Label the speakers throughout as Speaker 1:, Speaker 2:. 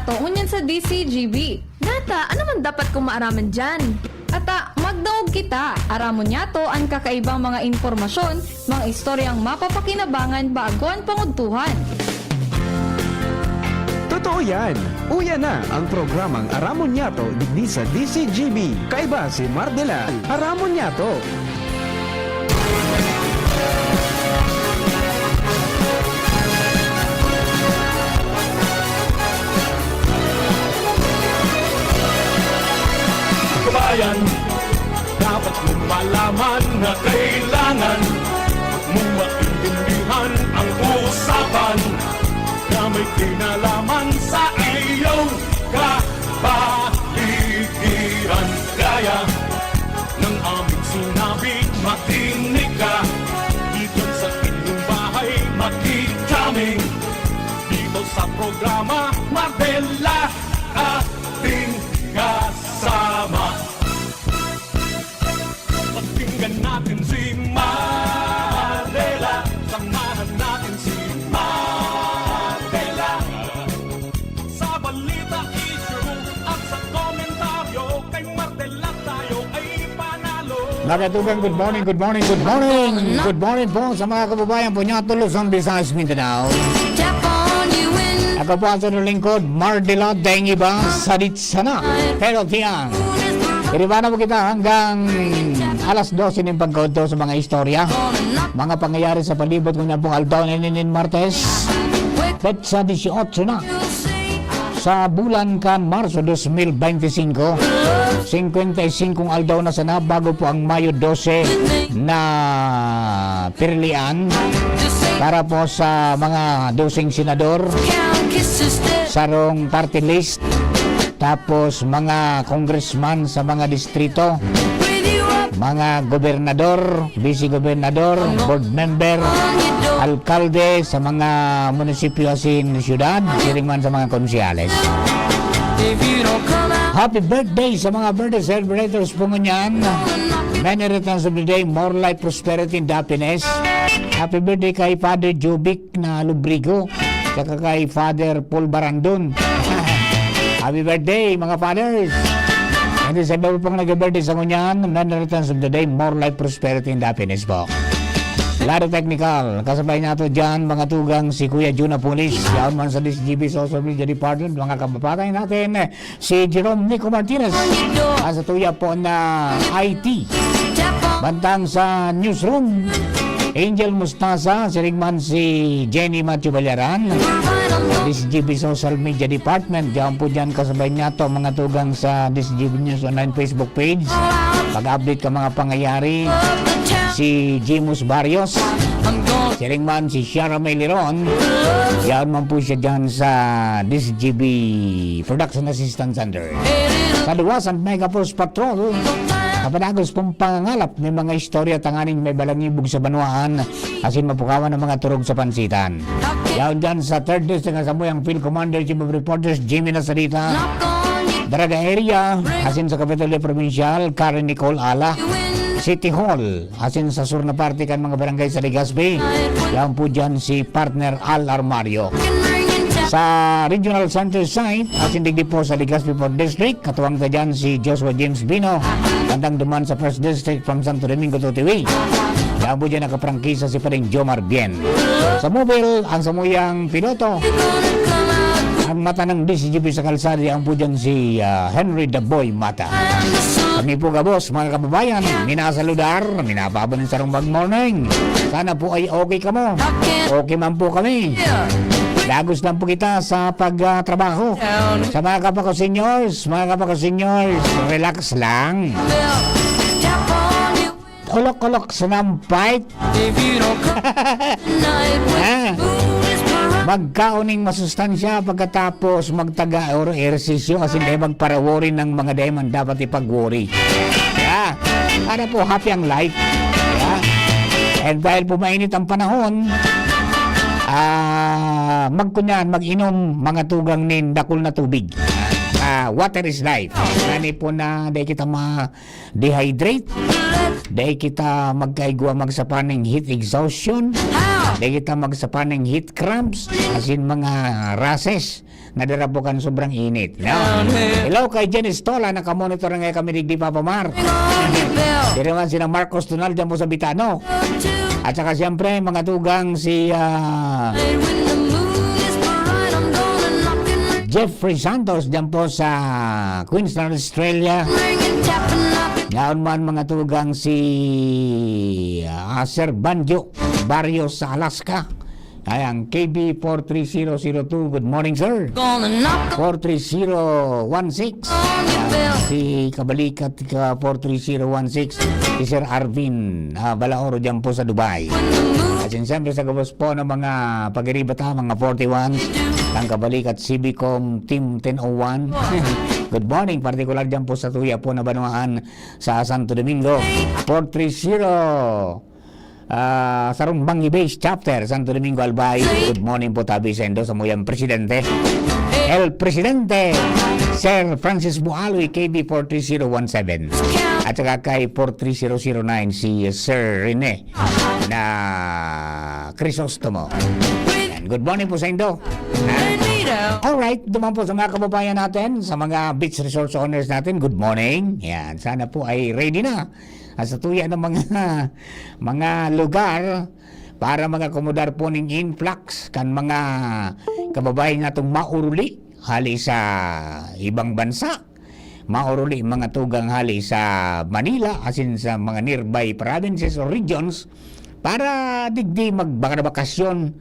Speaker 1: nato ngunyan sa DCGB. Nata, ano man dapat kong maaraman dyan? Ata, magdaog kita. Aramon niya to ang kakaibang mga informasyon, mga istoryang mapapakinabangan bago ang panguntuhan.
Speaker 2: Totoo yan. Uya na ang programang Aramon Nyato digdi sa DCGB. Kaiba si Mardela. Aramon Nyato.
Speaker 3: Kabayan, dapat mong malaman na kailangan mong maintindihan ang usapan na may kinalaman sa iyong kapaligiran. Gaya ng aming sinabi, makinig ka. Dito sa inyong bahay, makikaming. Dito sa programa, Mardela ating kasama. Pakinggan natin si Mardela. Samahan natin si Mardela. Sa balita, issue at sa komentaryo, kay Mardela tayo ay panalo.
Speaker 4: Nakatugang good morning, good morning, good morning. Good morning po sa mga kababayan po niya Luzon, Visayas, Mindanao. Ako po ang sunod lingkod, Mardela Dengiba, Sadit Sana. Pero tiyang, iriba na po kita hanggang alas 12 ng pagkauto sa mga istorya. Mga pangyayari sa palibot kung na pong aldaw na ninin Martes. Petsa 18 na. Sa bulan kan Marso 2025, 55 aldaw na sana bago po ang Mayo 12 na pirlian para po sa mga 12 senador, sarong party list, tapos mga congressman sa mga distrito, mga gobernador, vice-gobernador, board member, alkalde sa mga munisipyo asin syudad, siring man sa mga konsyales. Happy birthday sa mga birthday celebrators po ngunyan. Many returns of the day, more life, prosperity, and happiness. Happy birthday kay Father Jovic na Lubrigo, saka kay Father Paul Barandon. Happy birthday mga fathers. And sa iba pang nag-birthday sa ngunyan, many returns of the day, more life, prosperity, and happiness po. Lado Technical, kasabay nato dyan mga tugang si Kuya Juna Pulis, yaon man sa DCGB Social Media Department, mga kapapatay natin, si Jerome Nico Martinez, sa tuya po na IT, bantang sa newsroom, Angel Mustasa, sirigman si Jenny Matthew Balyaran, DCGB Social Media Department, dyan po dyan kasabay nato mga tugang sa DCGB News Online Facebook page, pag-update ka mga pangyayari, si Jimus Barrios, siringman si Shara May Liron, yan man po siya dyan sa DCGB Production Assistance Center. Sa Luwasan Mega Force Patrol, kapanagos pong pangangalap, may mga istorya tanganing may balangibog sa Banuaan, asin mapukawan ng mga turog sa pansitan. Yan dyan sa 3rd District ng Samuyang Field Commander, Chief of Reporters, Jimmy Nasarita, Daraga Area, asin sa Kapitolyo Provincial, Karen Nicole Ala, City Hall, asin sa sur na parte kan mga barangay sa Legazpi, yan po dyan si partner Al Armario. Sa Regional Center Site, asin digdi po sa Legazpi Port District, katuwang ka dyan si Joshua James Bino, kantang duman sa 1st District from Santo Domingo to Tiwi. Yan po dyan nakaprangkisa si Paring Jomar Bien. Sa mobile, ang samuyang piloto, ang mata ng DCGB sa kalsada, yan po dyan si Henry the Boy Mata. Kami po kabos, mga kababayan, minasaludar, minababanin sa good morning. Sana po ay okay ka mo. Okay man po kami. Lagos lang po kita sa pagtrabaho. Sa mga kapako-seniors, relax lang. Kulok-kulok sa nampait. Magkauning masustansya pagkatapos magtaga or ersisyo kasi hindi magparaworin ng mga diamond dapat ipag-worry. Para po happy ang life. And dahil po mainit ang panahon, mag-inom mga tugang nin dakul na tubig. Water is life. Nani po na dahil kita ma-dehydrate, dahil kita magkaigwa magsapaning heat exhaustion, Di kita magsapaning heat cramps, as in mga rashes, nadarapukan sobrang init. No? Hello kay Jenny Stola, nakamonitor na ngayon kami ni Papa Mar. Di naman sila Marcos Tunal dyan po sa Bitano. At saka siyempre, mga tugang si Jeffrey Santos dyan po sa Queensland, Australia. Ngayon man mga tugang si Sir Banjo Barrios sa Alaska. Ayan, KB 43002. Good morning, sir. 43016. Ayan, si Kabalikat ka 43016. Si Sir Arvin Balaoro dyan po sa Dubai. At siyempre sa gabos po ng mga pag-iribata, mga 41. Ang Kabalikat Cibicom Team 1001. Good morning, partikular dyan po sa Tuya po na Banuaan sa Santo Domingo. 430 Sarong Bangi Base Chapter, Santo Domingo, Albay. Good morning po, Tabi Sendo, sa muyang Presidente. El Presidente, Sir Francis Bualoy, KB 43017. At saka kay 43009, si Sir Rene na Crisostomo. Good morning po sa Indo. Alright, duman po sa mga kababayan natin, sa mga beach resource owners natin, good morning. Yan, sana po ay ready na sa tuya ng mga lugar para mag-akomodar po ng influx kan mga kababayan natong mauruli hali sa ibang bansa, mauruli mga tugang hali sa Manila asin sa mga nearby provinces or regions para digdi magbakasyon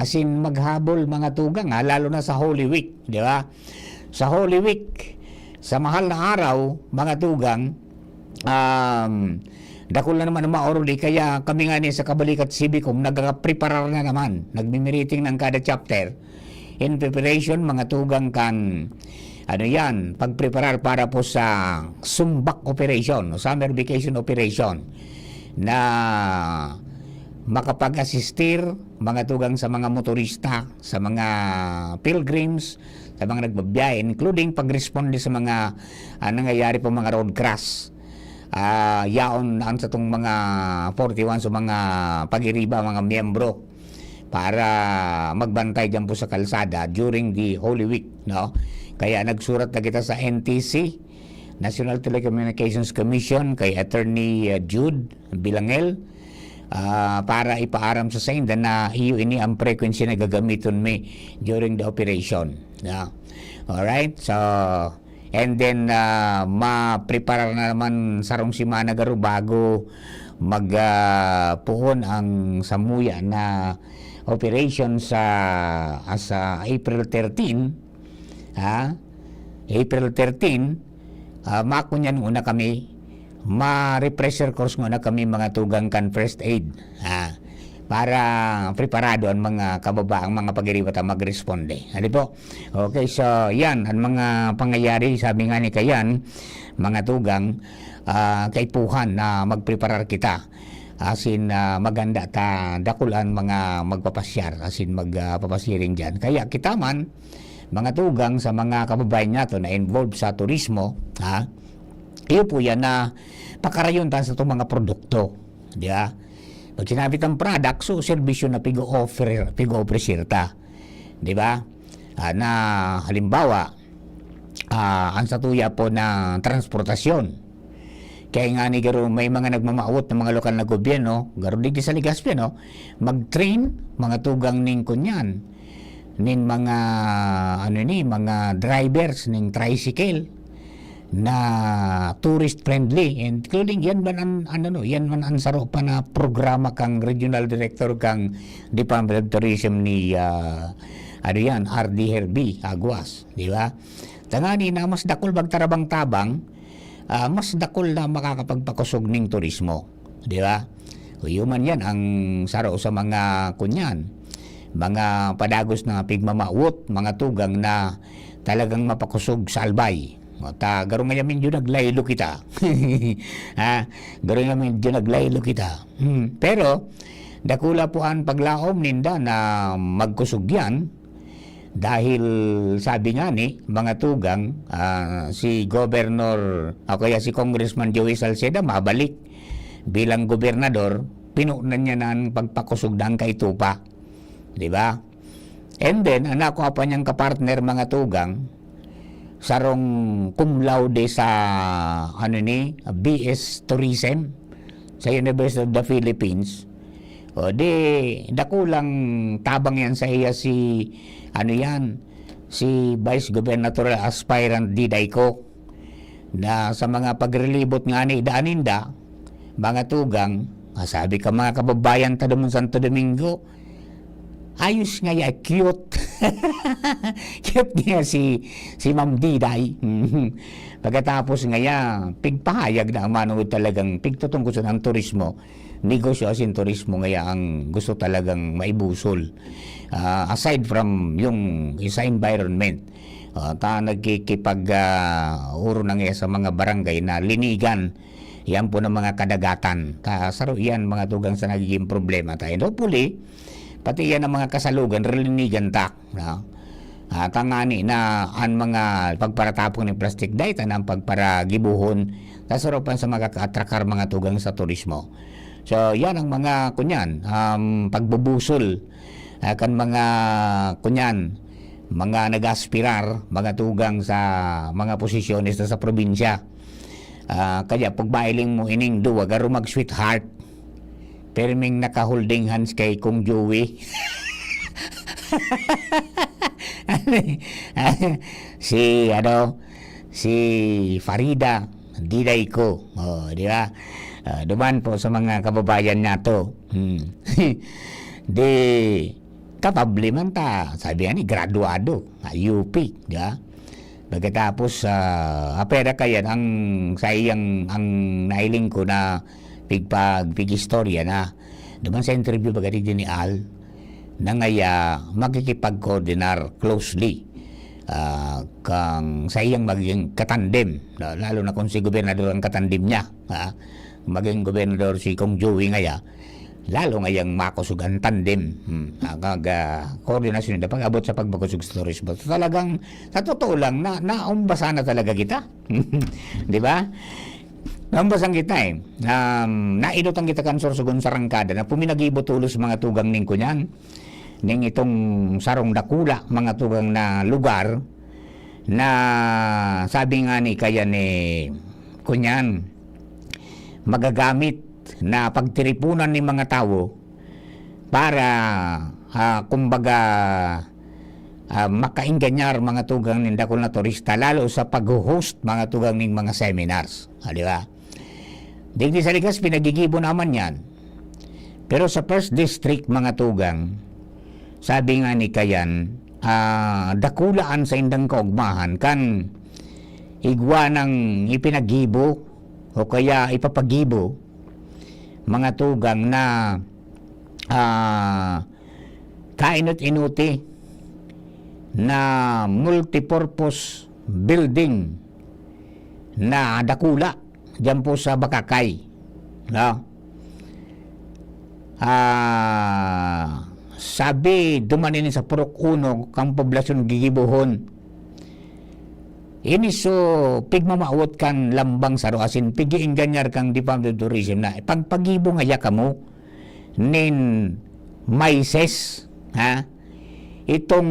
Speaker 4: asin maghabol mga tugang lalo na sa Holy Week, di ba? Sa Holy Week, sa mahal na araw mga tugang, dakol na naman ang mauruli, kaya kami nga ni sa Kabalikat Cibicom nagpreparar na naman, nagmimiriting ng kada chapter in preparation mga tugang kan pagpreparar para po sa Sumbak Operation o Summer Vacation Operation na makapag-assistir mga tugang sa mga motorista, sa mga pilgrims, sa mga nagbabiyahe, including pag-responde sa mga nangyayari po mga road crash. Yaon ang sa itong mga 41 sa mga pag-iriba, mga miyembro para magbantay dyan po sa kalsada during the Holy Week, no? Kaya nagsurat na kita sa NTC, National Telecommunications Commission, kay Attorney Jude Bilangel, para ipaaram sa sainda na iyo ini ang frequency na gagamiton mi during the operation, no? Alright, so and then ma-prepare na naman sarong simana garo bago magpuhon ang samuya na operation sa April 13, April 13, makunyan una kami ma-refresher course muna kami mga tugang kan first aid, para preparado ang mga kababaang mga pag-iribata magresponde. Ano po? Okay, so yan ang mga pangyayari, sabi nga ni Kayan, mga tugang, kaipuhan na magpreparar kita. Asin maganda ta dakulan mga magpapasyar, asin magpapasiring dyan. Kaya kita man, mga tugang sa mga kababayan nato na involved sa turismo, iyo po yan na pakarayon ta sa itong mga produkto. Di ba? Pag sinabi tang product, so servisyo na pigo-offer ta. Di ba? Na halimbawa, ang satuya po na transportasyon. Kaya nga ni garo may mga nagmamaawot ng mga lokal na gobyerno, garo digdi sa Legazpi, no? Mag-train mga tugang ning kunyan, ning mga mga drivers ning tricycle na tourist friendly, including yan man yan man ang saro pa na programa kang regional director kang Department of Tourism ni RD Herbie Aguas, di ba? Tangani na mas dakol bagtarabang tabang, mas dakol na makakapagpakusog ning turismo, di ba? Human yan ang saro sa mga kunyan, mga padagos na pigmamawot, mga tugang na talagang mapakusog sa albay. Garo nga yamin yun naglaylo kita. Garo nga yamin yun naglaylo kita. Pero dakula po ang paglaom ninda na magkusog yan dahil sabi nga ni mga tugang, si Governor o kaya si Congressman Joey Salceda mabalik bilang gobernador pinunan niya ng pagpakusog ng kay Tupa. Di ba? And then, anak ko pa niyang kapartner mga tugang, sarong cum laude sa BS Tourism sa University of the Philippines. O di dakulang tabang yan sa iya si si Vice Gubernatorial Aspirant Diday ko, na sa mga pagrelibot nga ni Daaninda mga tugang, sabi ka mga kababayan ta dumon Santo Domingo, ayos nga ya, cute. Cute niya si Ma'am Diday. Pagkatapos nga ya, pigpahayag na manood talagang pigtutungkol sa ng turismo, negosyo asin turismo nga ya ang gusto talagang maibusol. Aside from yung sa environment, ta nagkikipag uro na nga sa mga barangay na linigan, yan po ng mga kadagatan. Saro yan mga tugang sa nagiging problema tayo. Hopefully, pati yan ang mga kasalugan, relinigan tak. Tangani na ang mga pagparatapong ng plastic dahil ang pagparagibuhon, kasaropan sa mga kaatrakar mga tugang sa turismo. So yan ang mga kunyan, pagbubusol, kan mga kunyan, mga nag-aspirar, mga tugang sa mga posisyones sa probinsya. Kaya pagbailing mo ining duwag, aro mag-sweetheart, perming naka-holding hands kay Kung Joey. si Farida Diday ko, di ba? Duman po sa mga kababayan nato. Di kapable man ta, sabi ni graduado UP, di ba? Pagkatapos apera kayan ang sayang ang nailing ko na pig-istorya na duman sa interview bagay din ni Al na ngaya makikipag-coordinar closely kang sayang maging katandem, lalo na kung si gobernador ang katandem niya, maging gobernador si Kong Joey ngaya, lalo ngayang makusugan tandem koordinasyon na pag-abot sa pagbakusog sa turismo. Talagang sa totoo lang naumbasa na talaga kita. Di ba? Naumbasang kita nainutang kita kan sorsugon sa rangkada na puminagibo tulos mga tugang ning kunyan ning itong sarong dakula mga tugang na lugar na sabi nga ni kaya ni kunyan magagamit na pagtiripunan ni mga tao para kumbaga makainganyar mga tugang ng dakol na turista, lalo sa pag-host mga tugang ng mga seminars. Di ba? Digdi sa likas pinagigibo naman yan. Pero sa first district mga tugang, sabi nga ni Kayan, dakulaan sa indang kaugmahan kan igwa ng ipinagibo o kaya ipapagibo mga tugang na kainot-inuti na multipurpose building na dakula dyan po sa Bakakay. No? Sabi dumanin sa Purok 1 kang poblasyon gigibuhon. Ini so pigmamaawat kan lambang saro asin pigiinganyar kang Department of Tourism na pagpagibo nga ya kamo nin maises itong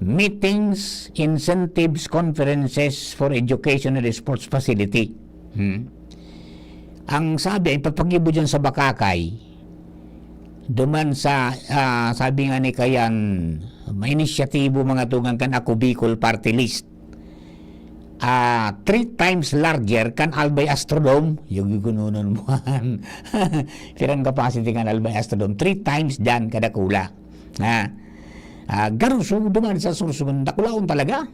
Speaker 4: meetings, incentives, conferences for educational and sports facility. Ang sabi ay pagpagibo dyan sa Bakakay, duman sa sabi nga ni Kayan, may inisyatibo mga tungang kan ako Bicol Party List. 3 times larger kan Albay Astrodome, yung gugununan mo. Pirang capacity kan Albay Astrodome, 3 times dyan kadakula. Garuso duman sa susunod, dakulaon talaga.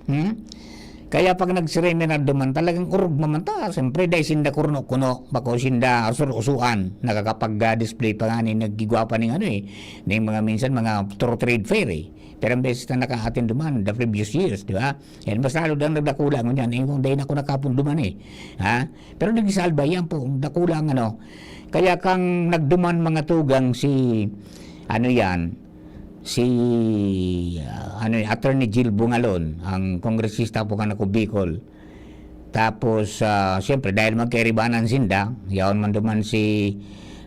Speaker 4: Kaya pag nagsireminar duman talagang urog mamanta, siyempre dahil sinda kurno-kuno, bako sinda usuan, nakakapag-display pa nga ni nagigwa pa ng ng mga minsan mga trade fair Pero ang beses na nakaatin duman the previous years, di ba? Yan, mas lalo lang nagdakula ko niyan, kung dahil ako nakapon duman Pero nagisalba yan po, dakulang Kaya kang nagduman mga tugang si Attorney Jill Bungalon, ang kongresista po kan ako Bicol. Tapos siyempre dahil magkairibanan sinda, yaon man duman si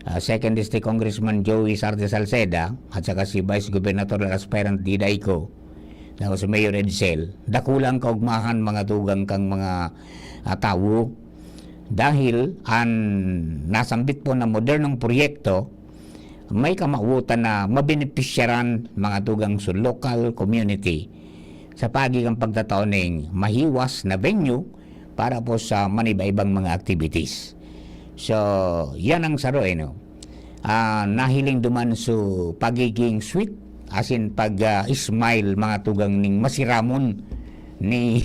Speaker 4: Second District Congressman Joey Sarte Salceda at saka si Vice Gubernatorial Aspirant Diday Ko na si Mayor Edsel, dakulang kaugmahan mga tugang kang mga tawo dahil ang nasambit po na modernong proyekto may kamauutan na mabenepisyaran mga tugang sa local community sa pagigang pagtataon ng mahiwas na venue para po sa maniba-ibang mga activities. So, yan ang saro no. Nahiling duman so pagiging sweet as in pag-smile mga tugang ning masiramon ni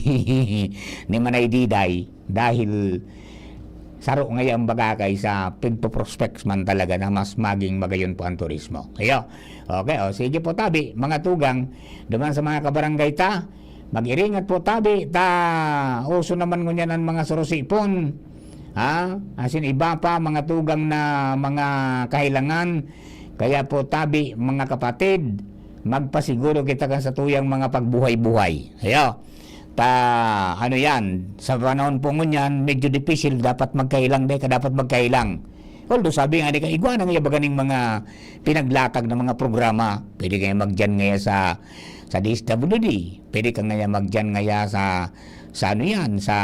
Speaker 4: ni Manay Diday dahil saro ngayon bagakay sa pagpo-prospects man talaga na mas maging magayon po ang turismo. Ayo. Okay, sige po tabi mga tugang duman sa mga kabarangay ta mag-iringat po tabi ta uso naman ngunyan ang mga sorosipon. Asin iba pa mga tugang na mga kahilangan kaya po tabi mga kapatid magpasiguro kita kan sa tuyang mga pagbuhay-buhay. Ayo. Ano yan sa panahon po ngunyan medyo difficile dapat magkailang dapat magkailang. Although sabi nga ka igwa na nga baganing mga pinaglatag ng mga programa pwede kayo magdyan ngaya sa DSWD pwede ka ngaya magdyan ngaya sa ano yan, sa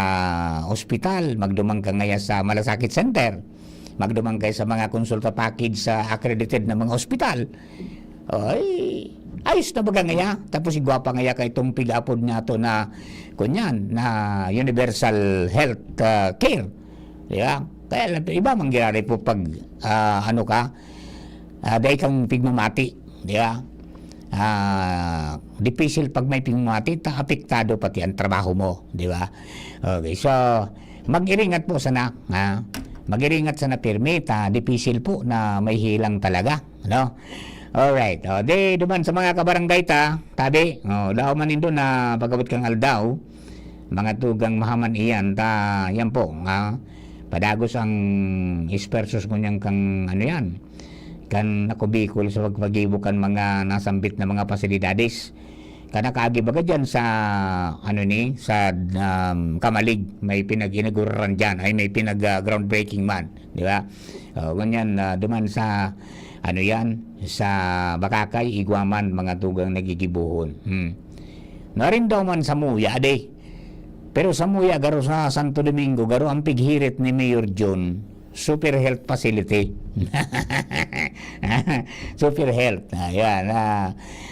Speaker 4: ospital, magdumang ka ngaya sa Malasakit Center, magdumang kayo sa mga konsulta package sa accredited na mga ospital. Ay, ayos na baga ngaya. Tapos igwapa ngaya kay itong pigapod nga to na, kunyan, na universal health care. Diba? Kaya iba mangyari po pag, dahil kang pigmamati. Diba? Difficile pag may pingmati apektado pati ang trabaho mo, di ba? Okay, so mag-iringat po sana, mag-iringat sana permita, difficile po na may hilang talaga, no? Alright, di duman sa mga kabarangay tabi, daw man indo na pagabot kang aldaw, mga tugang mahaman iyan yan po, padagos ang ispersos mo niyang kang ano yan, kan ako Bicol sa pagpagibukan mga nasambit na mga pasilidades kana kaagi baga dyan sa sa Kamalig may pinag-inauguran dyan ay may groundbreaking man, di ba? Ganyan duman sa sa Bakakay Iguaman mga tugang nagigibuhon. Narin daw man sa Muya pero sa Muya garo sa Santo Domingo garo ang pighirit ni Mayor John Super Health Facility. Super Health. Ayan.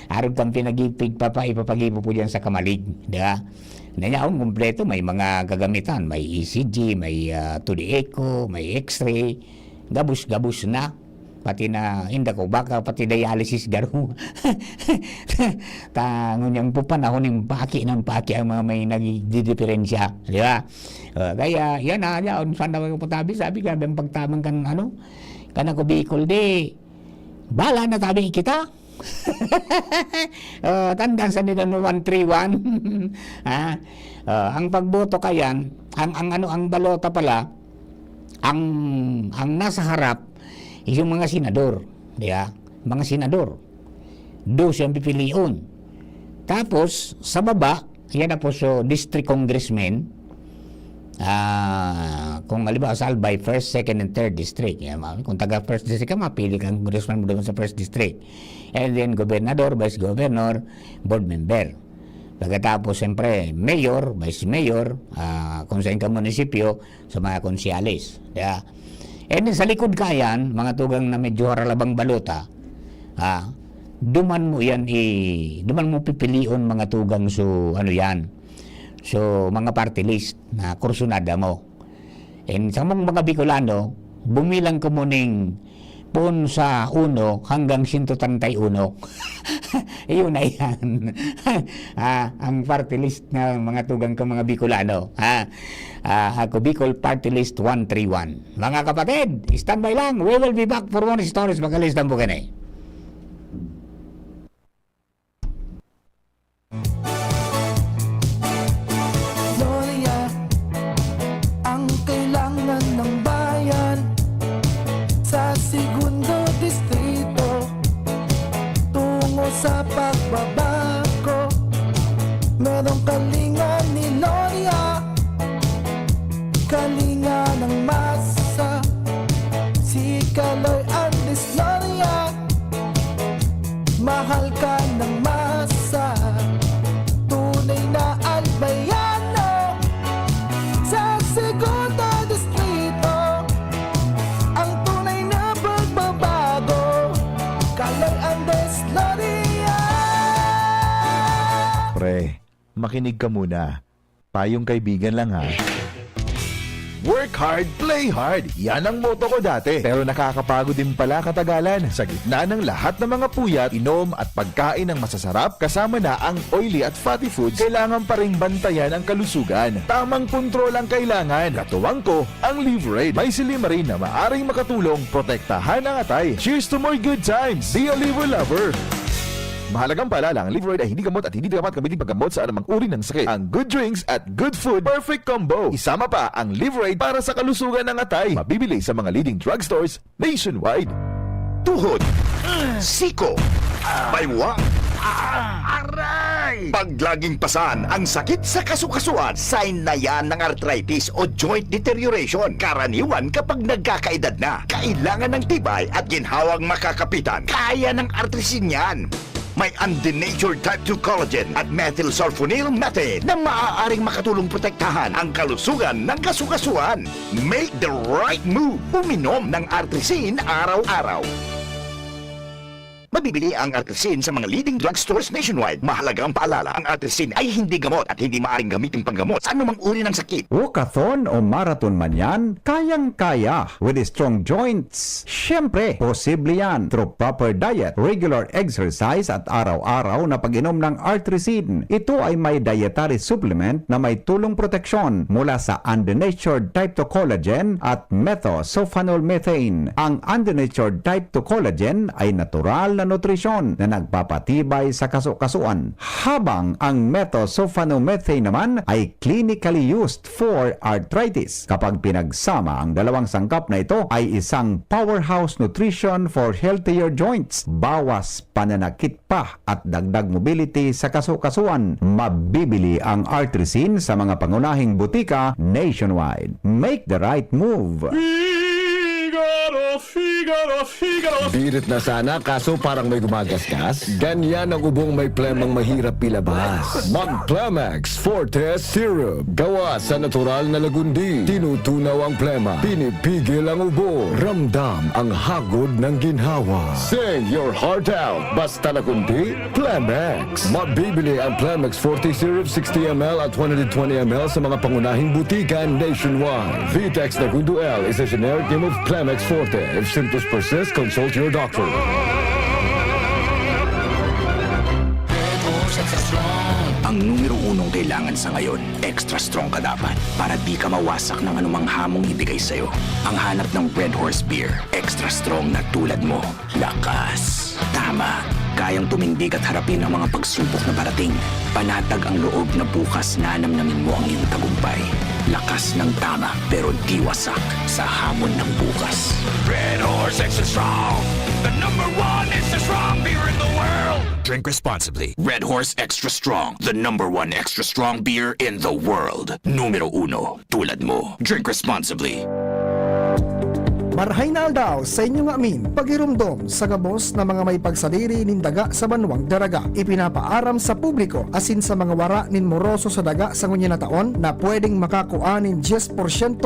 Speaker 4: Arog kang pinagipig ipapagipo po dyan sa Kamalig. Diba? Nanyaon kumpleto. May mga gagamitan. May ECG, may 2D echo, may X-ray. Gabus-gabus na. Pati na, hindi ko baka, pati dialysis garo. Ngunyang po panahon ng paki ang mga may nagdidiferensya. Di ba? Kaya, yan saan na ko tabi, sabi ka, ang pagtamang kan, kana ko Bicol, bala na tabi kita. Tandaan sa nila 131. Ang pagboto kayan, ang balota pala, ang nasa harap, yung mga senador, diba? Mga senador. 12 ang pipiliun. Tapos, sa baba, yan na po so district congressmen, kung halimbawa sa Albay, 1st, 2nd, and 3rd district. Yan, kung taga 1st district ka, mapili kang congressman mo doon sa 1st district. And then, gobernador, vice governor, board member. Pagkatapos, siyempre, mayor, vice mayor, kung saan ka munisipyo, sa mga konsyalis. Diba? And then, sa likod kayan, mga tugang na medyo haralabang balota, duman mo pipilion mga tugang so mga party list na kursunada mo. And sa mga Bicolano, bumilang ko muning pun sa 1 hanggang 131. Iyon na yan. Ang party list na mga tugang ko mga Bicolano. Ako Bicol Party List 131. Mga kapatid, standby lang. We will be back for more stories. Magkalistan po kanay.
Speaker 5: Gloria, ang kailangan ng bayan sa segundo distrito tungo sa pagbabago. Merong kalinga ni Gloria, kalinga ng masa, si Kaloy
Speaker 6: makinig ka muna. Payong kaibigan lang ha. Work hard, play hard. Yan ang motto ko dati. Pero nakakapagod din pala katagalan. Sa gitna ng lahat ng mga puyat, inom at pagkain ng masasarap, kasama na ang oily at fatty foods, kailangan pa ring bantayan ang kalusugan. Tamang kontrol ang kailangan. Katuwang ko, ang Liverade. May silimarin na maaring makatulong protektahan ang atay. Cheers to more good times. Be a liver lover. Mahalagang paalala, ang Liverade ay hindi gamot at hindi dapat gamitin paggamot sa anumang uri ng sakit. Ang good drinks at good food, perfect combo. Isama pa ang Liverade para sa kalusugan ng atay. Mabibili sa mga leading drugstores nationwide.
Speaker 7: Tuhod, siko, baywang, aray! Pag laging pasan ang sakit sa kasukasuan, sign na yan ng arthritis o joint deterioration. Karaniwan kapag nagkakaedad na, kailangan ng tibay at ginhawang makakapitan. Kaya ng artrisin yan. May undenatured type 2 collagen at methylsulfonyl methane na maaaring makatulong protektahan ang kalusugan ng kasukasuan. Make the right move. Uminom ng artrisin araw-araw. Mabibili ang artrisin sa mga leading drugstores nationwide. Mahalagang paalala, ang artrisin ay hindi gamot at hindi maaaring gamitin panggamot sa anumang uri ng sakit.
Speaker 2: Walkathon o marathon man yan, kayang-kaya with strong joints. Siyempre, posible yan through proper diet, regular exercise at araw-araw na pag-inom ng artrisin. Ito ay may dietary supplement na may tulong proteksyon mula sa undenatured type 2 collagen at methylsulfonylmethane. Ang undenatured type 2 collagen ay natural na nutrisyon na nagpapatibay sa kasukasuan, habang ang methylsulfonylmethane naman ay clinically used for arthritis. Kapag pinagsama ang dalawang sangkap na ito ay isang powerhouse nutrition for healthier joints. Bawas pananakit pa at dagdag mobility sa kasukasuan. Mabibili ang artrisin sa mga pangunahing butika nationwide. Make the right move.
Speaker 8: Birit na sana, kaso parang may gumagasgas. Ganyan ang ubong may plemang mahirap ilabas. Mag-Plemex Forte Syrup. Gawa sa natural na lagundi. Tinutunaw ang plema. Pinipigil ang ubo. Ramdam ang hagod ng ginhawa. Sing your heart out. Basta lagundi, Plemex. Mabibili ang Plemex Forte Syrup 60 ml at 120 ml sa mga pangunahing butika nationwide. Vitex Lagundo L is a generic name of Plemex Forte. If symptoms persist, consult your doctor.
Speaker 7: Ang numero unong kailangan sa ngayon, extra strong ka dapat para di ka mawasak ng anumang hamong ibigay sa'yo. Ang hanap ng Red Horse Beer, extra strong na tulad mo. Lakas. Tama. Kayang tumindig at harapin ang mga pagsubok na parating. Panatag ang loob na bukas na namnamin mo ang iyong tagumpay. Lakas ng tama pero di wasak sa hamon ng bukas. Red Horse Extra Strong, the #1 extra strong beer in the world. Drink responsibly. Red Horse Extra Strong, the #1 extra strong beer in the world. Numero 1, tulad mo. Drink responsibly.
Speaker 9: Marhay na aldaw sa inyong amin, pagirumdom sa gabos na mga may pagsadiri nin daga sa banwang daraga. Ipinapaaram sa publiko asin sa mga wara nin moroso sa daga sa ngunya na taon na pwedeng makakuha nin 10%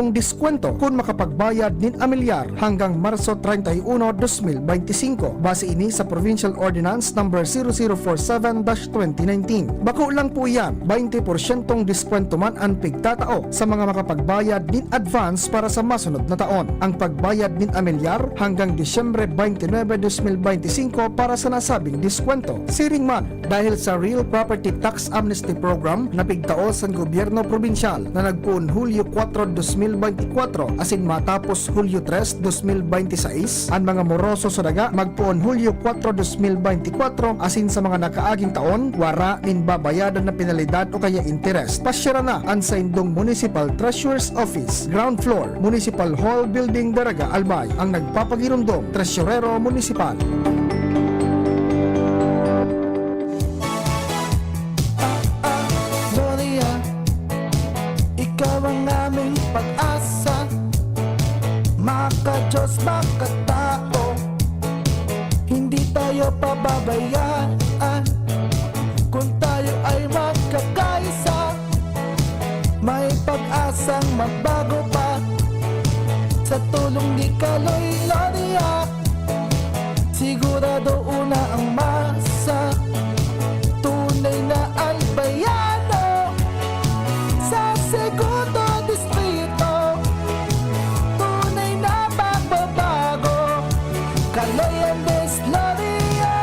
Speaker 9: diskwento kung makapagbayad nin amilyar hanggang Marso 31, 2025. Base ini sa Provincial Ordinance No. 0047-2019. Bako lang po yan, 20% diskwento man ang pigtatao sa mga makapagbayad nin advance para sa masunod na taon. Ang pagbayad din amilyar hanggang Disyembre 29, 2025 para sa nasabing diskwento. Siring man dahil sa Real Property Tax Amnesty Program na pigtao sa gobyerno probinsyal na nagpuon Hulyo 4, 2024 asin matapos Hulyo 3, 2026, ang mga moroso sa daga magpuon Hulyo 4, 2024 asin sa mga nakaaging taon wara nin babayadan na penalidad o kaya interest. Pasyara na ang sa Indong Municipal Treasurer's Office, ground floor, Municipal Hall Building, Daraga, Albay, ang nagpapagirumdom, Tresurero Municipal.
Speaker 5: Gloria, ikaw ang aming pag-asa. Maka-Diyos, maka-tao, hindi tayo pababayaan. Kung tayo ay magkakaisa, may pag-asang magbago pa. Sa tulong ni Kaloy Gloria, sigurado una ang masa. Tunay na albayano, Segundo Distrito, tunay na pagbabago, Kalayaan Dislaria.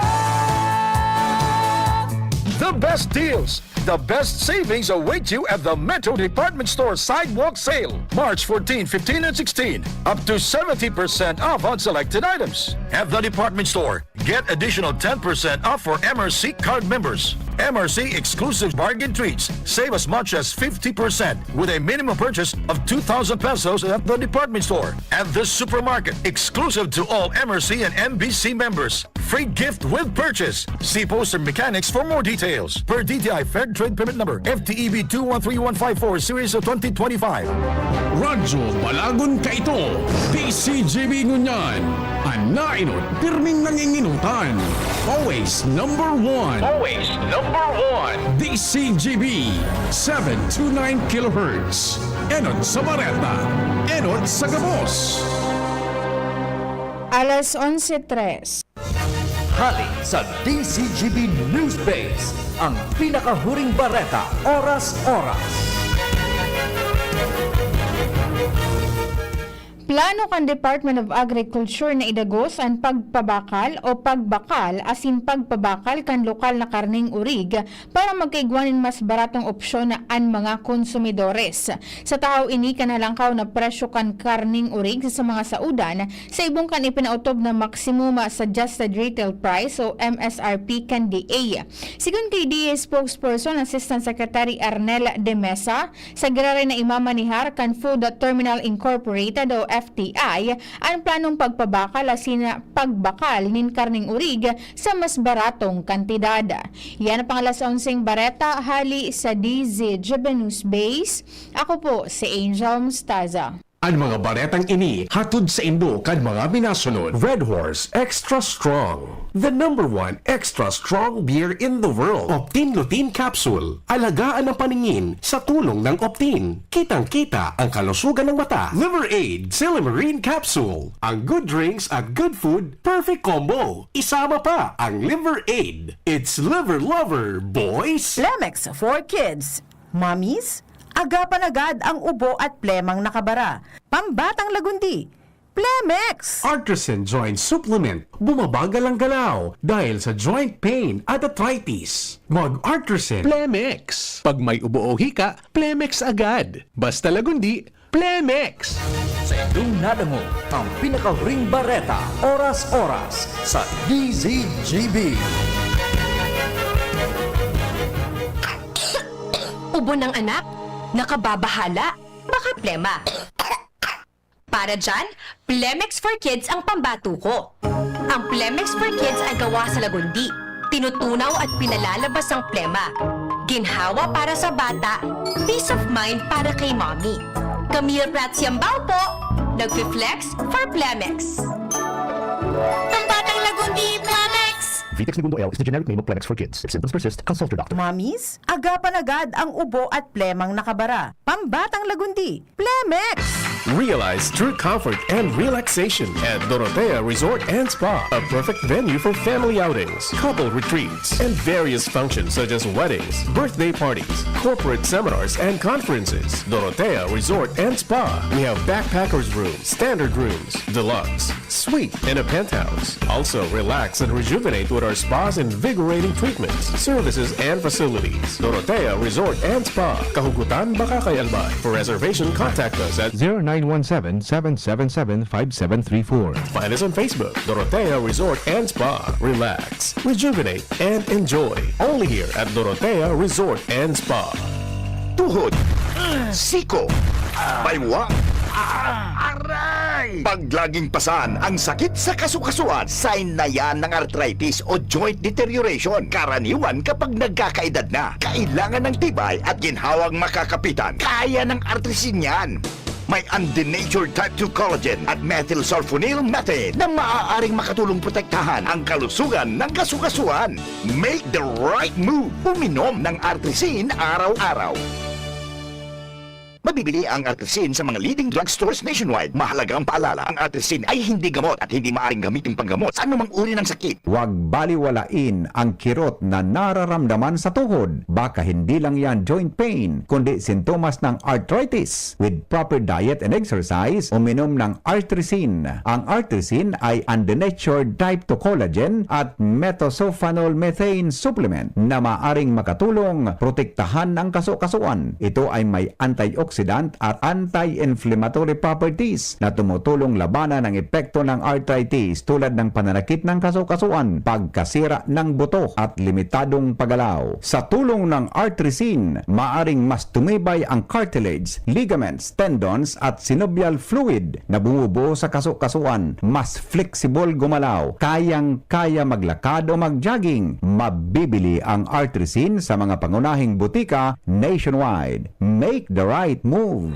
Speaker 6: The best deals, the best savings await you at the Metro Department Store Sidewalk Sale. March 14, 15, and 16. Up to 70% off on selected items. At the department store, get additional 10% off for MRC card members. MRC exclusive bargain treats save as much as 50% with a minimum purchase of 2,000 pesos at the department store. At the supermarket, exclusive to all MRC and MBC members. Free gift with purchase. See poster mechanics for more details. Per DTI Fair Trade Permit Number FTEB 213154 Series of 2025.
Speaker 10: Radyo Balagon ka ito. PCGB Ngunyan. Anainot, pirming nanginginutan. Always number one. Always number one. DCGB 729 kHz. Enot sa Bareta. Enot sa Gabos.
Speaker 1: Alas 11:03.
Speaker 11: Hali sa DCGB News Base, ang pinakahuring bareta, oras-oras.
Speaker 1: Plano kan Department of Agriculture na idagos ang pagpabakal o pagbakal asin pagpabakal kan lokal na karning urig para magkaigwanin mas baratong opsyon na ang mga konsumidores. Sa tao ini kanalangkaw na presyo kan karning urig sa mga saudan sa ibong kan ipinautob na maximum suggested retail price o MSRP kan DA. Sigun kay DA spokesperson Assistant Secretary Arnel de Mesa, sa girare na imamanihar kan Food Terminal Incorporated o FTI ang planong pagpabakal asin pagbakal nin karning urig sa mas baratong kantidad. Yan ang pangalas 11 bareta hali sa DZGB News Base. Ako po si Angel Mustaza.
Speaker 10: Ang mga baretang ini hatod sa Indo kan mga binasunod. Red Horse Extra Strong, the #1 extra strong beer in the world. Optin Lutein Capsule, alagaan ang paningin sa tulong ng Optin. Kitang-kita ang kalusugan ng mata. Liver Aid Silimarine Capsule, ang good drinks at good food, perfect combo. Isama pa ang Liver Aid. It's liver lover, boys!
Speaker 12: Plemex for kids. Mommies, agapan agad ang ubo at plemang nakabara. Pambatang lagundi. Plemex!
Speaker 10: Artisan Joint Supplement, bumabagal ang galaw dahil sa joint pain at arthritis. Mag-Artisan Plemex. Pag may ubo o hika, Plemex agad. Basta lagundi, Plemex.
Speaker 11: Sa inyong nadango, ang pinakahuring bareta, oras-oras sa DZGB.
Speaker 13: Ubo ng anak? Nakababahala? Baka plema. Para dyan, Plemex for Kids ang pambato ko. Ang Plemex for Kids ay gawa sa lagundi. Tinutunaw at pinalalabas ang plema. Ginhawa para sa bata, peace of mind para kay mommy. Camille Pratsiambao po, nag-flex for Plemex. Pambatang lagundi, Plemex!
Speaker 14: Vitex Segundo L is the generic name of Plemex for kids. If symptoms persist, consult your doctor.
Speaker 12: Mommies, agapan agad ang ubo at plemang nakabara. Pambatang lagundi. Plemex!
Speaker 10: Realize true comfort and relaxation at Dorotea Resort and Spa, a perfect venue for family outings, couple retreats, and various functions such as weddings, birthday parties, corporate seminars, and conferences. Dorotea Resort and Spa. We have backpackers rooms, standard rooms, deluxe, suite, and a penthouse. Also, relax and rejuvenate with our spas and invigorating treatments, services, and facilities. Dorotea Resort and Spa, Kahugutan, Bakakay, Albay. For reservation, contact us at
Speaker 14: 0917-777-5734.
Speaker 10: Find us on Facebook, Dorotea Resort and Spa. Relax, rejuvenate, and enjoy. Only here at Dorotea Resort and Spa.
Speaker 6: Tuhod, siko, baywa, aray! Pag laging pasan ang sakit sa kasukasuan, sign na yan ng arthritis o joint deterioration. Karaniwan kapag nagkakaedad na, kailangan ng tibay at ginhawang makakapitan. Kaya ng artrisin yan. May undenatured type 2 collagen at methylsulfonyl methane na maaaring makatulong protektahan ang kalusugan ng kasukasuan. Make the right move. Uminom ng artrisin araw-araw.
Speaker 7: Mabibili ang Artesin sa mga leading drugstores nationwide. Mahalaga ang paalala, ang Artesin ay hindi gamot at hindi maaaring gamitin panggamot sa anumang uri ng sakit.
Speaker 2: Huwag baliwalain ang kirot na nararamdaman sa tuhod. Baka hindi lang yan joint pain, kundi sintomas ng arthritis. With proper diet and exercise, uminom ng Artesin. Ang Artesin ay undenatured type 2 collagen at metosulfonol methane supplement na maaring makatulong protektahan ang kaso-kasuan. Ito ay may antioxidant at anti-inflammatory properties na tumutulong labanan ang epekto ng arthritis tulad ng pananakit ng kaso-kasuan, pagkasira ng buto at limitadong paggalaw. Sa tulong ng Artesin, maaring mas tumibay ang cartilage, ligaments, tendons at synovial fluid na bumubuo sa kaso-kasuan. Mas flexible gumalaw, kayang-kaya maglakad o mag-jogging. Mabibili ang Artesin sa mga pangunahing butika nationwide. Make the right move.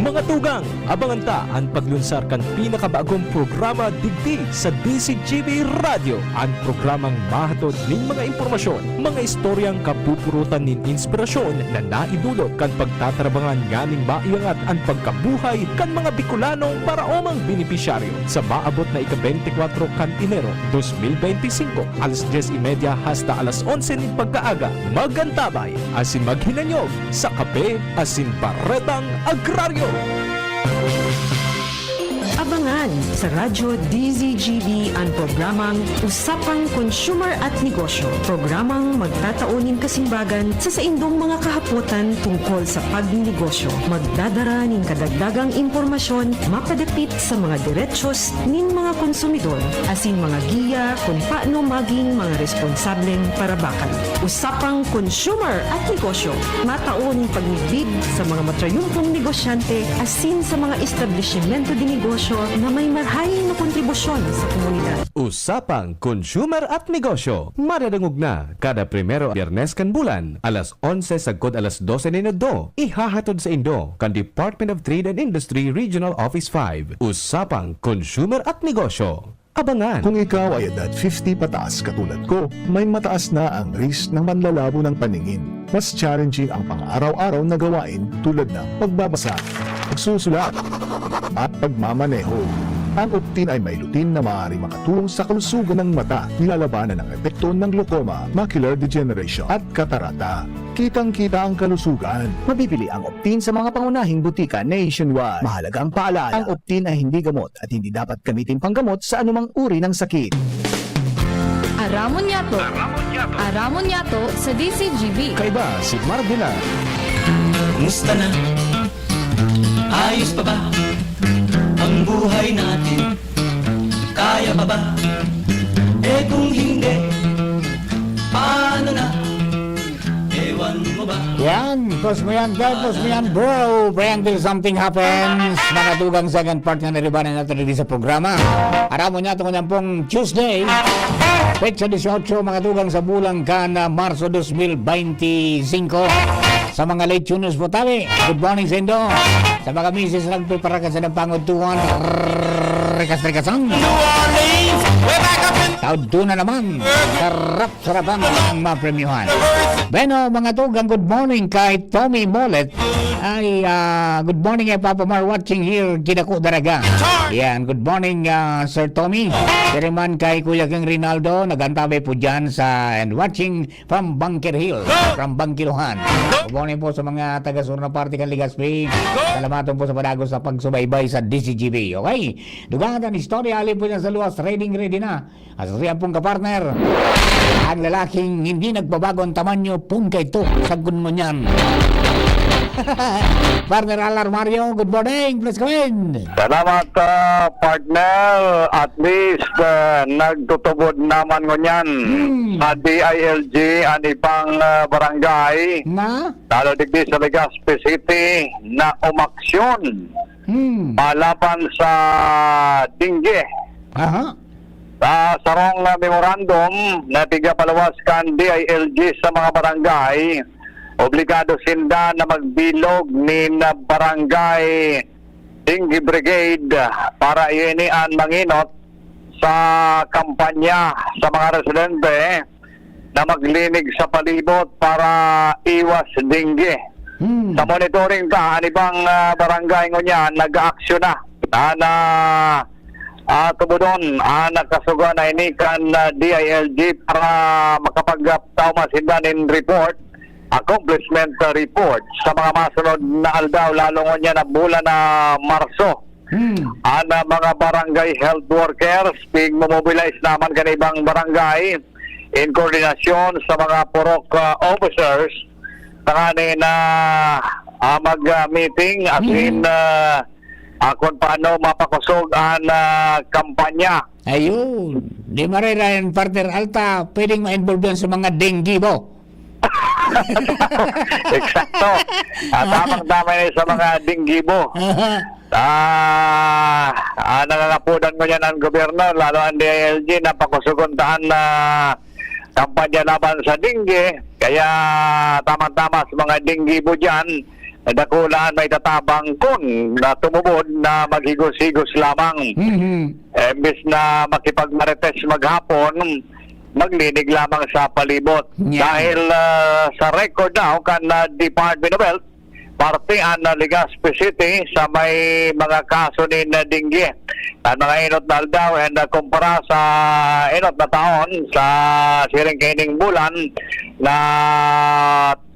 Speaker 3: Mga tugang, abangan ta ang paglunsar kan pinakabagong programa digdi sa DCGB Radio. Ang programang mahatod ning mga impormasyon, mga istoryang kapupurutan nin inspirasyon na naidulot kan pagtatrabangan nganing maiangat ang pagkabuhay kan mga Bicolanong paraomang benepisyaryo sa maabot na ika-24 kan Enero 2025 alas 10:30 hasta alas 11 nin pagkaaga. Magantabay asin maghinanyog sa Kape asin Baretang Agraryo.
Speaker 12: Abangan sa Radyo DZGB ang programang Usapang Consumer at Negosyo. Programang magtataunin kasimbagan sa saindong mga kahapotan tungkol sa pagnegosyo. Magdadara nin kadagdagang impormasyon mapadapit sa mga diretsyon nin mga konsumidor asin mga giya kung paano maging mga responsableng parabakan. Usapang Consumer at Negosyo. Mataunin pagnibid sa mga matrayumpong negosyante asin sa mga establishmento di negosyo na may marhaing na kontribusyon sa komunidad.
Speaker 3: Usapang Consumer at Negosyo. Madadangog na kada primero Biyernes kan bulan, alas 11 sagkod alas 12 nino. Ihahatod sa Indo kan Department of Trade and Industry Regional Office 5. Usapang Consumer at Negosyo. Abangan!
Speaker 10: Kung ikaw ay edad 50 pataas katulad ko, may mataas na ang risk ng manlalabo ng paningin. Mas challenging ang pang-araw-araw na gawain tulad ng pagbabasa, pagsusulat, at pagmamaneho. Ang Optin ay may lutin na maaari makatulong sa kalusugan ng mata, nilalabanan ang epekto ng glaucoma, macular degeneration at katarata. Kitang-kita ang kalusugan.
Speaker 11: Mabibili ang Optin sa mga pangunahing butika nationwide. Mahalaga ang paalala, ang Optin ay hindi gamot at hindi dapat gamitin panggamot sa anumang uri ng sakit.
Speaker 1: Aramon Yato. Aramon Yato sa DCGB.
Speaker 3: Kaiba si Marvila.
Speaker 5: Musta na? Ayos pa ba ang buhay natin? Kaya pa ba? Eh kung hindi, paano na? Ewan mo ba?
Speaker 4: Yan, post mo yan, bro. Brian, till something happens. Mga tugang second part na naribanan natin dito sa programa. Aramon niya ito kanyang pong Tuesday, petsa 18, mga tugang sa bulang ka na Marso 2025. Sa mga late tuners po tabi, good morning sa Indo. Sa mga misis nagpiparakan sa nagpangutuan, rekas-rekasan. Taod doon na naman, sarap-sarapan ang mapremyuhan. Bueno, mga tugang, good morning kay Tommy Molet. Ay, good morning kay Papa Mar watching here, Kidako Daraga. Yan, good morning Sir Tommy. Kiriman kay Kuya King Rinaldo, nagantabay po dyan sa and watching from Bunker Hill, from Bangkiluhan. Good morning po sa mga taga-sur na party kan Ligaspi. Salamat po sa padagos sa pagsubaybay sa DCGB. Okay? Dugangan ang istorya, alin po dyan sa luwas, ready na. Asasiyan pong kapartner, ang lalaking hindi nagbabago ang tamanyo, pun kay to, sagun mo niyan. Partner Alar Mario, good morning, please come in.
Speaker 6: Salamat partner, at least nagtutubod naman ko niyan sa DILG ang ipang barangay
Speaker 4: Na?
Speaker 6: lalo digdi sa Legazpi City na umaksyon malaban sa Dingge.
Speaker 4: Aha.
Speaker 6: Sa sarong memorandum na tigapalawas kan DILG sa mga barangay, obligado sinda na magbilog ni na barangay Dingge Brigade para iinian manginot sa kampanya sa mga residente na maglinig sa palibot para iwas dingge.
Speaker 4: Hmm.
Speaker 15: Sa monitoring ta, ang ibang barangay ngunyan, nag-aaksyon na tubudon nakasuga na inikan DILG para makapagtauma sila ng report, accomplishment report sa mga masunod na aldaw, lalo ngunyan na bulan na Marso. Ang mga barangay health workers mobilize naman kanibang barangay in koordinasyon sa mga purok officers tanganin na mag-meeting as in kung paano mapakusog ang kampanya.
Speaker 4: Ayun. Di marirayan, partner Alta, pwedeng ma-involve yan sa mga dengue mo.
Speaker 15: Eksakto. Tamang-tama na sa mga dinggibo. Nangangapudan mo yan ang gobyerno, lalo ang DILG na pakusuguntaan na kampanya laban sa dingge. Kaya tamang-tama sa mga dinggibo dyan, dakulaan may tatabang kun na tumubod na maghigos-higos lamang. Imbis na makipagmarites maghapon, maglinig lamang sa palibot. Dahil sa record daw kan Department of Health, parte ang Legazpi City sa may mga kaso ni dingge. Ang mga inot na aldaw and kumpara sa inot na taon sa siring kaining bulan na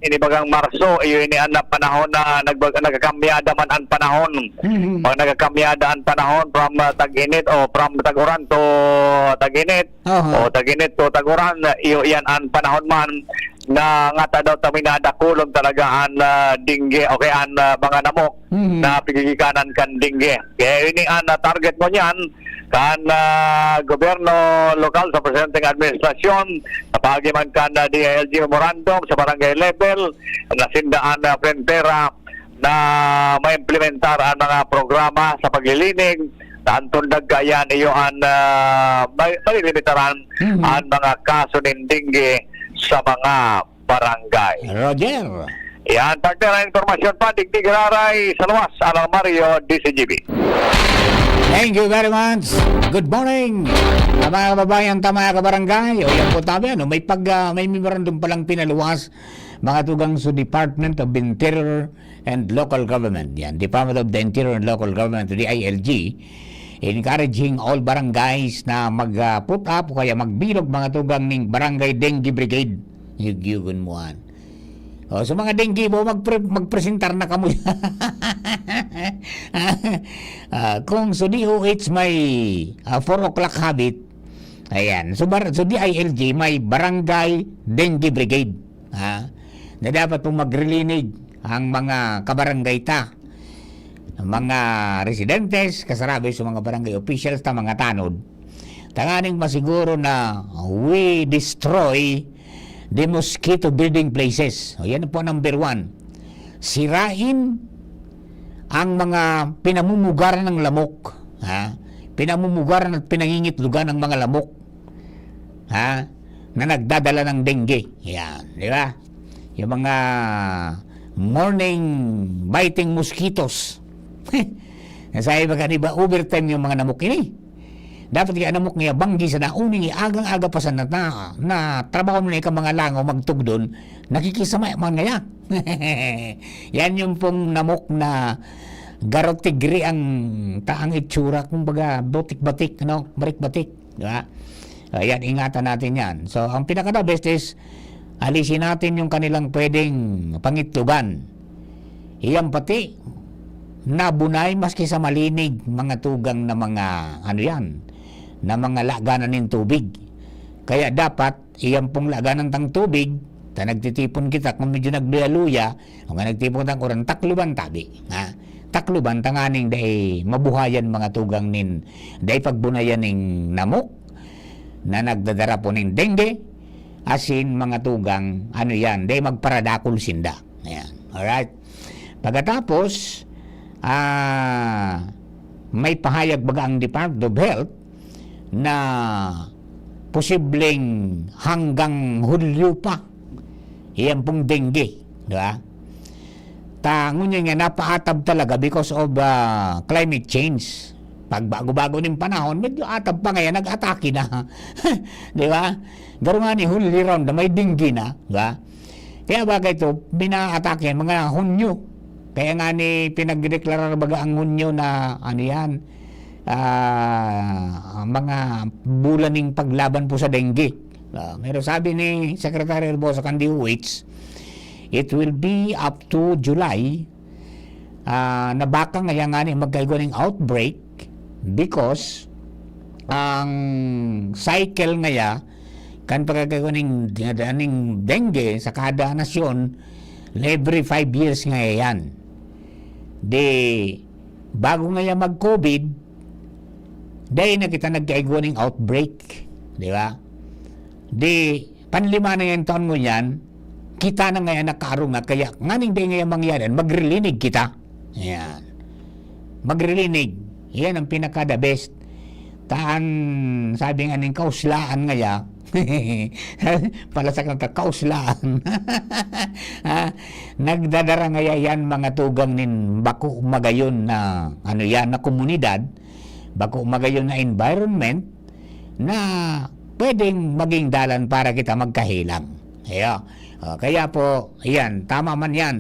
Speaker 15: inibagang Marso, iyon ang panahon na nagkakamyada man ang panahon. Pag nagkakamyada ang panahon from tag-init o from tag-uran to tag-init o tag-init to tag-uran, iyon ang panahon man na nga daw taminadakulong talaga ang dingge o kaya ang mga namok na pigigikanan kan dingge. Kaya ini ang target mo niyan kan gobyerno lokal sa presidenteng administrasyon, kapag man kan DILG memorandum sa barangay level, nasindaan na frentera na maimplementar ang mga programa sa paglilinig, Antun daggayan iyo ang malilimitaran ang mga kaso ng dingge sa mga barangay.
Speaker 4: Roger.
Speaker 15: Yan, partner na informasyon pa, Digdig Raray, Salawas, Alang Mario, DCGB.
Speaker 4: Thank you very much. Good morning. Tama kababayan, tama kabarangay. O yan po tabi, may memorandum palang pinaluwas mga tugang sa Department of Interior and Local Government. Yan, Department of the Interior and Local Government, DILG, encouraging all barangays na mag-put up o kaya magbilog mga tugang ng Barangay Dengue Brigade. Yugyugon mo an. O, sa mga dengue mo, magpresentar na kamo. Kung sa DOH may 4 o'clock habit, ayan, so DILG may Barangay Dengue Brigade. Na dapat pong magrelinig ang mga kabarangay ta, mga residentes, kasarabi sa mga barangay officials ta mga tanod, tanganing masiguro na we destroy the mosquito breeding places. O yan po number 1. Sirain ang mga pinamumugaran ng lamok. Pinamumugaran at pinangingitlugan ng mga lamok. Na nagdadala ng dengue. Yan, di ba? Yung mga morning biting mosquitoes. Nasabi ba ba overtime yung mga namok ini? Dapat kaya namok niya banggi sa nauning agang-aga pa sa na trabaho mo na ikang mga langaw magtugdon, nakikisama man ngaya. Yan yung pong namok na garotigri ang taang itsura, kumbaga batik-batik, no? Barik-batik, di ba? Yan, ingatan natin yan. So, ang pinaka-the best is alisin natin yung kanilang pwedeng pangitlugan. Iyan pati nabunay maski sa malinig mga tugang na mga na mga laganan ng tubig. Kaya dapat iyan pong laganan ng tubig ta nagtitipon kita kung medyo nagluya o nga nagtipon tang oran takluban tabi. Takluban tanganing dahil mabuhayan mga tugang nin dahil pagbunayan ng namok na nagdadara po ng dengue asin mga tugang yan dahil magparadakol sinda. Ayan. Alright. Pagkatapos may pahayag baga ang Department of Health na posibleng hanggang Hulyo pa iyan pong dengue, di ba? Ngunyan nga napaatab talaga because of climate change. Pag bago-bago ng panahon, medyo atab pa ngayon, nag-atake na. Di ba? Garo nga ni Hulyo round na may dengue na, di ba? Kaya bagay ito, bina-atake yan, mga Hunyo. Kaya nga ni pinagdeklara baga ang Hunyo na ano yan, mga bulaning paglaban po sa dengue. Pero sabi ni Secretary Rebosa Candiwich, it will be up to July na baka ngayon nga ni magkaigo ng outbreak because ang cycle ngaya kan pagkaigo ng dengue sa kada nasyon every 5 years ngayon. Bago ngayon mag-COVID, dahil na kita nagkaigo ng outbreak, di ba? Panlima na yung taon mo yan, kita na ngayon nakaroon nga, kaya nga ning di ngayon mangyaran, magrilinig kita. Yan. Magrilinig. Yan ang pinaka-the best. Sabi nga ning kauslaan ngaya, palasak ng kauslaan. Nagdadara ngaya yan mga tugang nin bako magayon na ano yan na komunidad, bako magayon na environment na pwedeng maging dalan para kita magkahilang. Kaya po, yan, tama man yan.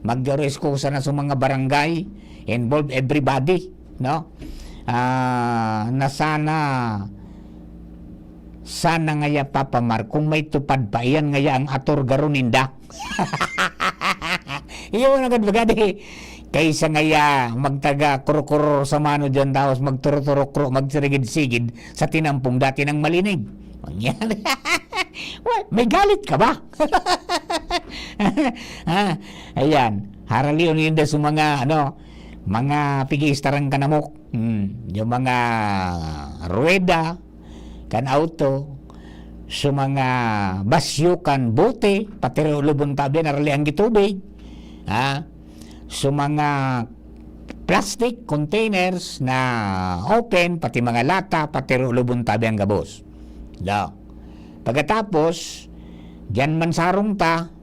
Speaker 4: Magreskusa na sa mga barangay, involve everybody, no? Na sana ngaya papamar, kung may tupad pa, yan ngaya ang ator garuninda. Iyon agad bagadi. Kaysa ngaya magtaga kuro-kuro sa mano dyan tapos magturo-turo magsigid-sigid sa tinampong dati ng malinig. Mangyari. May galit ka ba? Ayan. Haralion yun sa mga mga pigistarang kanamok. Yung mga rueda kan auto sa mga basyo kan bote pati lubon tabi narali ang gitubig. So mga plastic containers na open, pati mga lata, pati lubon tabi ang gabos. Pagkatapos, diyan man sarong ta,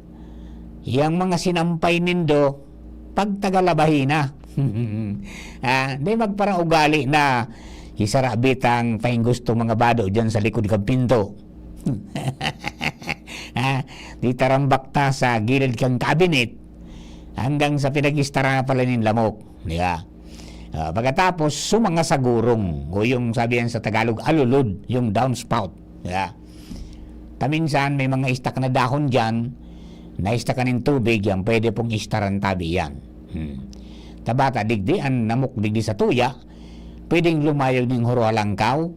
Speaker 4: yung mga sinampay nindo, pagtagalabahin na. Di magparang ugali na isarabit ang tayong gusto mga bado diyan sa likod kang pinto. Di tarambak ta sa gilid kang cabinet, hanggang sa pinag-istara pala ng lamok. Di ba? Pagkatapos, sumanga sa gurong, o yung sabihan sa Tagalog, alulod, yung downspout. Di ba? Kaminsan, may mga istak na dahon dyan, na istakan ng tubig, yan, pwede pong istaran tabi yan. Tabata, digdi, ang namok digdi sa tuya, pwedeng lumayog ng huruhalangkaw,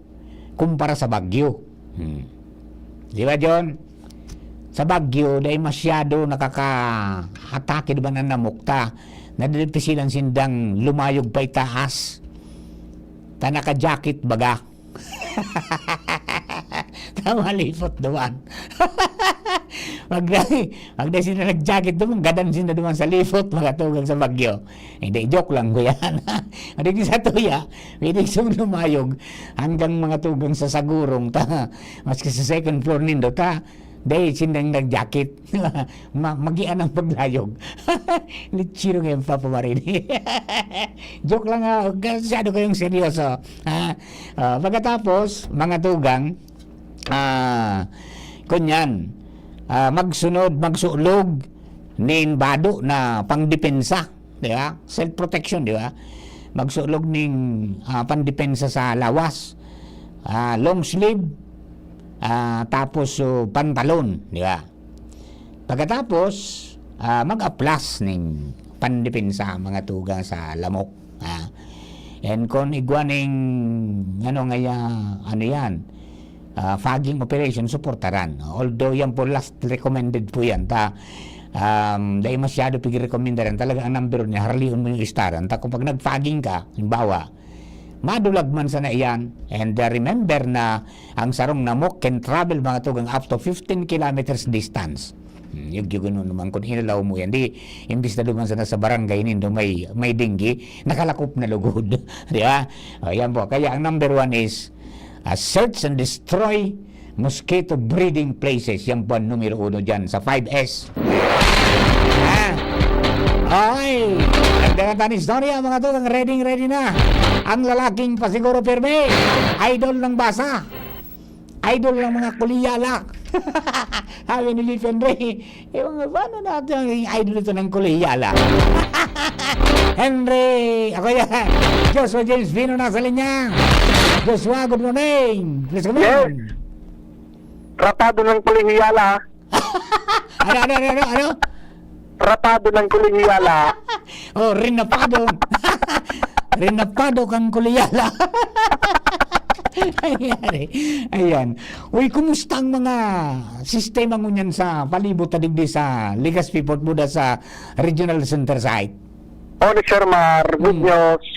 Speaker 4: kumpara sa bagyo. Di ba, John? Sa bagyo, dahil masyado nakaka-atake diba na namukta, nadilipisilan sindang lumayog pa itaas. Ta naka-jacket baga. Tamalipot duman. Magda sila nag-jacket duman, gadan sila duman sa lipot, magatugang sa bagyo. Hindi, joke lang ko yan. Hindi sa tuya, pwede siyang lumayog hanggang mga tugang sa sagurong, maski sa second floor nindo, dahil sindang nag-jacket, magian ang paglayog. Litsiro ngayon papamarin. Joke lang nga, masyado kayong seryoso. Pagkatapos, mga tugang, kunyan, magsulog, nin bado na pangdepensa, di ba? Self-protection, di ba? Magsulog nin pangdepensa sa lawas, long sleeve, tapos pantalon, di ba? Pagkatapos mag-aplas ning pandepensa mga tugang sa lamok. And kung igwaning yan, fogging operation, supportaran. Although yan po last recommended po yan. Dahil masyado pig-recommendaran, talaga ang number niya, harliun mo yung istaran. Kung pag nag-fogging ka, halimbawa, madulag man sana iyan. And remember na ang sarong namok can travel mga tugang up to 15 kilometers distance. Yung gano'n naman kung inalaw mo yan. Di, imbis na duman sana sa barangay nindo may dengue, nakalakop na lugod. Di ba? Yan po. Kaya ang number 1 is search and destroy mosquito breeding places. Yan po ang numero 1 dyan sa 5S. Ay, nagdagatan istorya mga tugang, ready na. Ang lalaking pasiguro pirme, idol ng basa, idol ng mga kuliyala. Sabi ni Lief Henry, paano natin ang idol ito ng kolehiyala? Henry, ako yan. Joshua James Vino nasa linya. Joshua, good morning. Please come in.
Speaker 15: Tratado ng kolehiyala.
Speaker 4: Ano?
Speaker 15: Tratado ng kolehiyala.
Speaker 4: Oh, rinapado. Rinapado kang kolehiyala. Ayan. Uy, kumusta ang mga sistema ngunyan sa palibot na digdi sa Legazpi Port Buda sa Regional Center site?
Speaker 15: O ni Sir Mar, good news.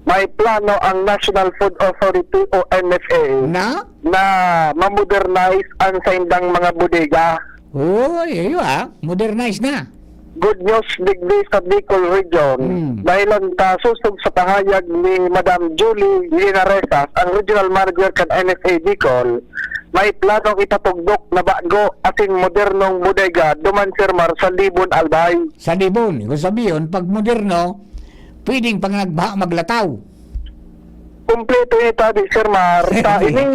Speaker 15: May plano ang National Food Authority o NFA
Speaker 4: Na?
Speaker 15: na ma-modernize ang saindang mga bodega.
Speaker 4: Uy, modernize na.
Speaker 15: Good news digdi sa Bicol Region dahil ang susog sa pahayag ni Madam Julie Linaresas, ang Regional Manager kan NFA Bicol, may planong ipatugdok na bago ating modernong bodega duman Sir Mar sa Libon Albay.
Speaker 4: Sa Libon, kung sabihin, pag moderno, pwedeng pang nagbaha maglataw.
Speaker 15: Kumpleto ito di Sir Mar sa ining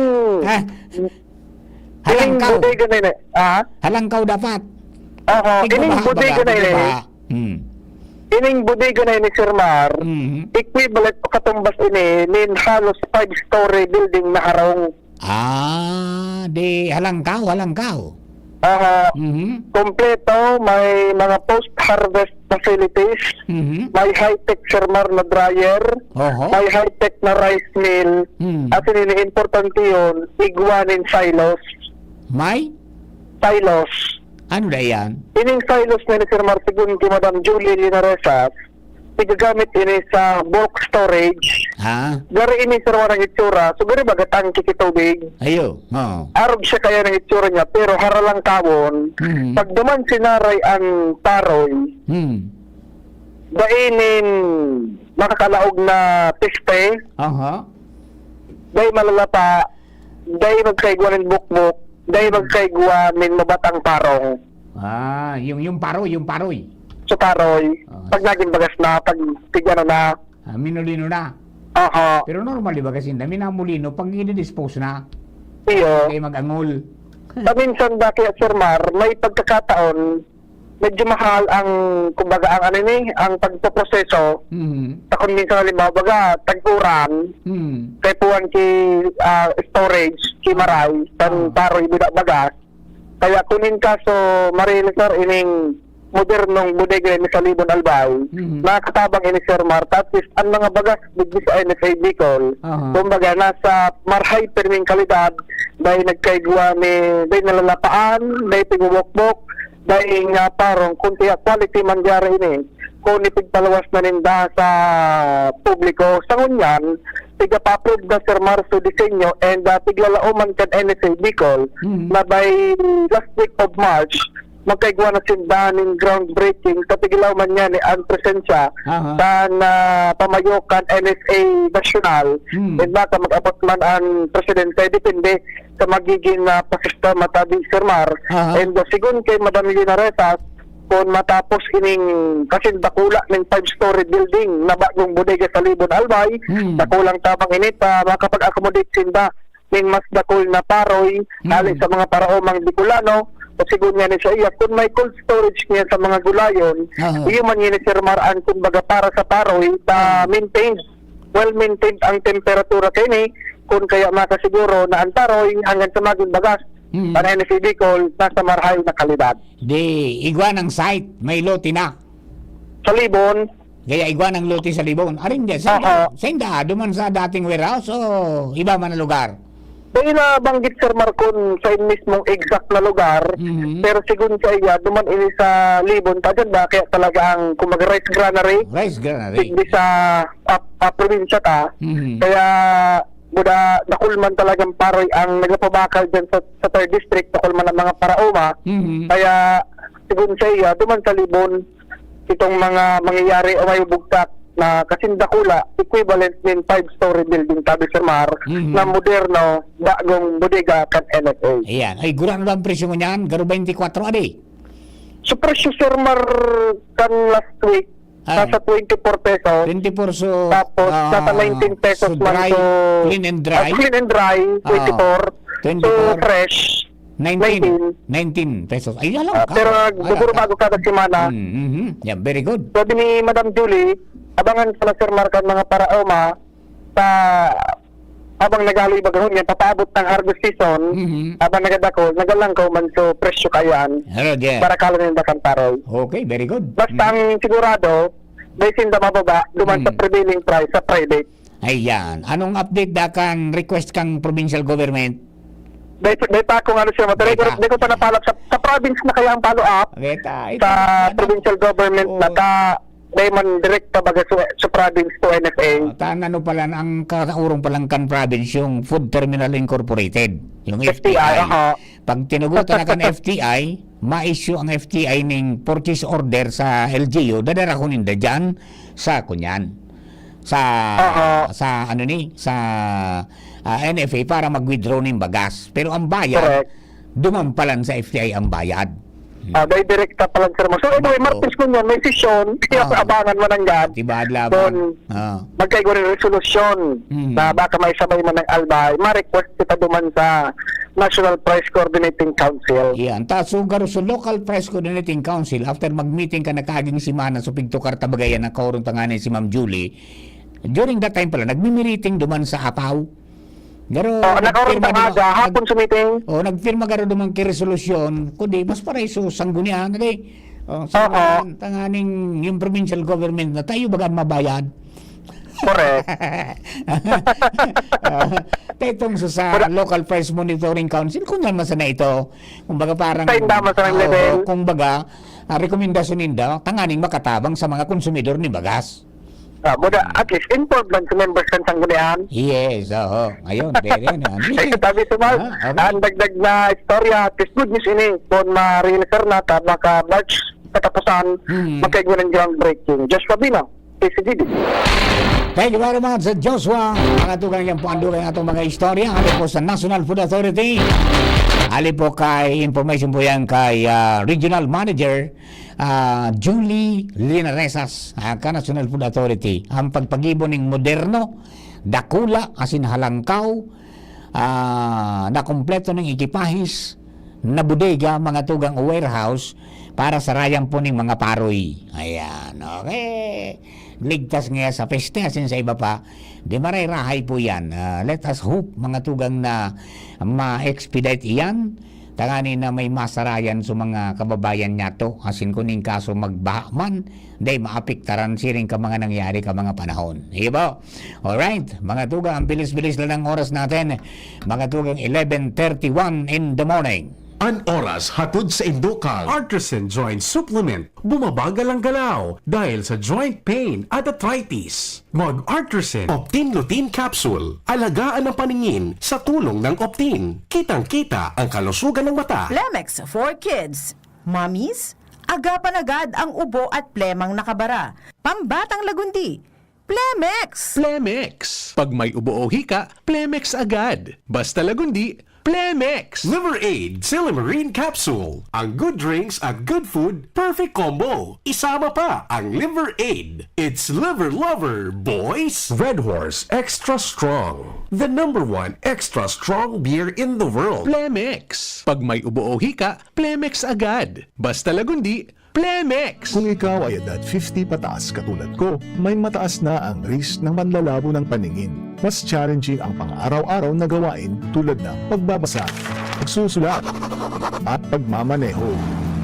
Speaker 4: Halangkaw.
Speaker 15: bodega na ini.
Speaker 4: Halangkaw dapat.
Speaker 15: Oo, ining bodega na ini. Ining bodega na ini Sir Mar, equivalent o katumbas ini nin halos 5-story building na harong.
Speaker 4: Di halangkaw.
Speaker 15: Kompleto, may mga post-harvest facilities, may high-tech Sir Mar na dryer, may high-tech na rice mill, at importante yun, iguanin silos.
Speaker 4: May?
Speaker 15: Silos.
Speaker 4: Ano na yan?
Speaker 15: Ining silos na ni Sir Mar, sigun ki Madam Julie Linaresas, igagamit ini sa bulk storage. Gari ini Sir Mar ang itsura, so gari baga tangki kitubig.
Speaker 4: Ayo.
Speaker 15: Arog siya kaya ng itsura niya, pero haralang kawon, pag duman sinaray ang taroy, dainin makakalaog na piste, dahi malalapa, dahi magkaiguanin bukbuk, dahi magkaiguanin mabatang parong.
Speaker 4: Yung paroy.
Speaker 15: So taroy, pag naging bagas na, pag tigano na.
Speaker 4: Minulino na. Pero normal di ba kasi minamulino pag i-dispose na.
Speaker 15: Iyo.
Speaker 4: Kaya mag-angol.
Speaker 15: Paminsan ba kaya Sir Mar, may pagkakataon, medyo mahal ang, kumbaga ang ang pagpoproseso. Sa kung minsan halimbawa baga, tag-uran, kay puwan ki storage, ki maray, tan taroy bidak bagas. Kaya kunin ka so marili Sir ining modernong bodega ni sa Libon Albay, nakatabang ini Sir Mar, tapos ang mga bagas digdi sa NFA Bicol, kumbaga nasa marhay perming kalidad, dahil nagkaigwa ni, dahil nalalapaan, dahil pigubokbok, dahil nga parang kunti quality mangyari ini, kung ipigpalawas na ninda sa publiko, sa ngunyan, tiga-paprove na Sir Mar sa disenyo, and tiglalauman kan NFA Bicol, na by last week of March, magkaigwa na sindahan groundbreaking katigilaw man yan ang presensya sa pamayokan NSA National and baka mag-abot man ang presidente depende sa magiging pasistema tabi Sir Mar and sigun kay Madam Linaresas kung matapos ining kasindakula ng 5-story building na bagong bodega sa Libon Albay nakulang tamang init makapag-accommodate sinda ng mas dakol na paroy dali sa mga paraomang Bicolano kasi niya ni sa iya, kung may cold storage niya sa mga gulayon, iyo man yun ni Sir Maran, kumbaga para sa paroy, well-maintained ang temperatura kini, kung kaya makasiguro na ang paroy hanggang sa maging bagas, para NFA Bicol, nasa marhay na kalidad.
Speaker 4: Igwa ng site, may lote na.
Speaker 15: Sa Libon,
Speaker 4: Gaya igwa ng lote sa Libon. Arin dyan, sa inda, duman sa dating warehouse o iba man na lugar?
Speaker 15: Dahil nabanggit Sir Marcon sa mismong exact na lugar, pero sigun sa iya, duman ini sa Libon, tagan ba, kaya talaga ang kumaga rice granary. Sigdi sa probinsya ta. Kaya buda nakulman talagang paroy ang nagpabakal dyan sa 3rd district, nakulman ang mga paraoma. Kaya sigun sa iya, duman sa Libon, itong mga mangyayari o may bugtak na kasindakula, equivalent din 5-story building tabi Sir Mar, na moderno, bagong bodega kan NFA.
Speaker 4: Ayan. Ay, gura na ba ang presyo mo niyan? Garo 24 adi?
Speaker 15: So, presyo Sir Mar kan last week, nasa 24 pesos.
Speaker 4: 24 so...
Speaker 15: Tapos, nasa 19 pesos
Speaker 4: so dry,
Speaker 15: man. So,
Speaker 4: clean and dry?
Speaker 15: Clean and dry, 24.
Speaker 4: 24.
Speaker 15: So, fresh.
Speaker 4: 19 pesos. Ay, alam ka.
Speaker 15: Pero siguro bago kada semana.
Speaker 4: Yeah, very good.
Speaker 15: Sabi ni Madam Julie, abangan sa Sir Mark ang mga paraoma sa habang nagaloy bagahon yan, papaabot ng harvest season, habang nagalangkaw man so presyo kayan, para kalo ng bakang paroy.
Speaker 4: Okay, very good.
Speaker 15: Basta ang sigurado, may sinda mababa, duman sa prevailing price sa private.
Speaker 4: Ayan. Anong update da kan request kang provincial government?
Speaker 15: May pa kung ano siya,
Speaker 4: Beta.
Speaker 15: hindi ko pa napalap sa province na kaya ang follow up,
Speaker 4: Beta,
Speaker 15: sa provincial government na may man direct pa baga sa province to NFA.
Speaker 4: Ano pala, ang kaurong palang kan province, yung Food Terminal Incorporated. Yung
Speaker 15: FTI,
Speaker 4: FTI. Pag tinugutan na kan FTI, ma-issue ang FTI ng purchase order sa LGU, dadarakunin da dyan sa kunyan. Sa NFA para mag-withdraw ng bagas. Pero ang bayad, dumampalan sa FTI ang bayad.
Speaker 15: May direkta pa lang sir mo. So anyway, Martis ko yun, may session, kaya abangan mo ng yan.
Speaker 4: Tibad laban.
Speaker 15: Doon, magkaigo rin resolution na baka may sabay man ng albay, ma-request kita duman sa National Price Coordinating Council.
Speaker 4: Yan. Sugar sa Local Price Coordinating Council, after mag-meeting ka na kaging simana sa Pigtukar Tabagayan na kaurong tanganin si Ma'am Julie, during that time pala, nagmi-meeting duman sa Ataw. Pero
Speaker 15: nagkaroon na hapon sa meeting.
Speaker 4: Nagfirma ka rin dumang kiresolusyon, kundi mas paray so sanggunian, tanganing yung provincial government na tayo baga mabayad.
Speaker 15: Correct.
Speaker 4: Itong sa Local Price Monitoring Council, kung naman sana ito, kumbaga parang kumbaga, rekomendasyon ninda, tanganing makatabang sa mga konsumidor ni bagas.
Speaker 15: At least informed lang sa members ng sanggunian.
Speaker 4: Yes, oo. Ayun,
Speaker 15: Sabi sa Mark, ang dagdag na istorya, at least good news ini, kung ma-realizer na, maka March katapusan, magkaigo ng groundbreaking. Joshua Bino, PCGD.
Speaker 4: Thank you very much, Joshua. Mga tugang yan po andugan atong mga istorya. Ali po sa National Food Authority. Ali po kay information po yan kay Regional Manager Julie Linaresas ka National Food Authority. Ang pagpag-ibon ng moderno, dakula, asin halangkaw, na kompleto ng ekipahis, na bodega, mga tugang warehouse para sa rayang po ng mga paroy. Ayan, okay. Ligtas nga sa peste, asin sa iba pa. Di maray-rahay po yan. Let us hope, mga tugang na ma-expedite iyan. Tangani na may masarayan sa mga kababayan niya to. Asin kuning kaso magbahaman, day maapiktaran siring ka mga nangyari ka mga panahon. Iba? Alright, mga tugang, ang bilis-bilis lang ang oras natin. Mga tugang, 11:31 in the morning.
Speaker 10: An oras hatod sa Indokal. Artisan Joint Supplement. Bumabagal ang galaw dahil sa joint pain at arthritis. Mag-Artisan Optin Lutein Capsule. Alagaan ang paningin sa tulong ng Optin. Kitang-kita ang kalusugan ng mata.
Speaker 16: Plemex for Kids. Mommies, agapan agad ang ubo at plemang nakabara. Pambatang lagundi. Plemex!
Speaker 10: Plemex. Pag may ubo o hika, Plemex agad. Basta lagundi, Plemex. Liver Aid Silimarine Capsule. Ang good drinks at good food, perfect combo. Isama pa ang Liver Aid. It's liver lover, boys. Red Horse Extra Strong. The #1 extra strong beer in the world. Plemex. Pag may ubo o hika, Plemex agad. Basta lagundi, Plemex.
Speaker 11: Kung ikaw ay edad 50 pataas katulad ko, may mataas na ang risk ng manlalabo ng paningin. Mas challenging ang pang-araw-araw na gawain tulad ng pagbabasa, pagsusulat, at pagmamaneho.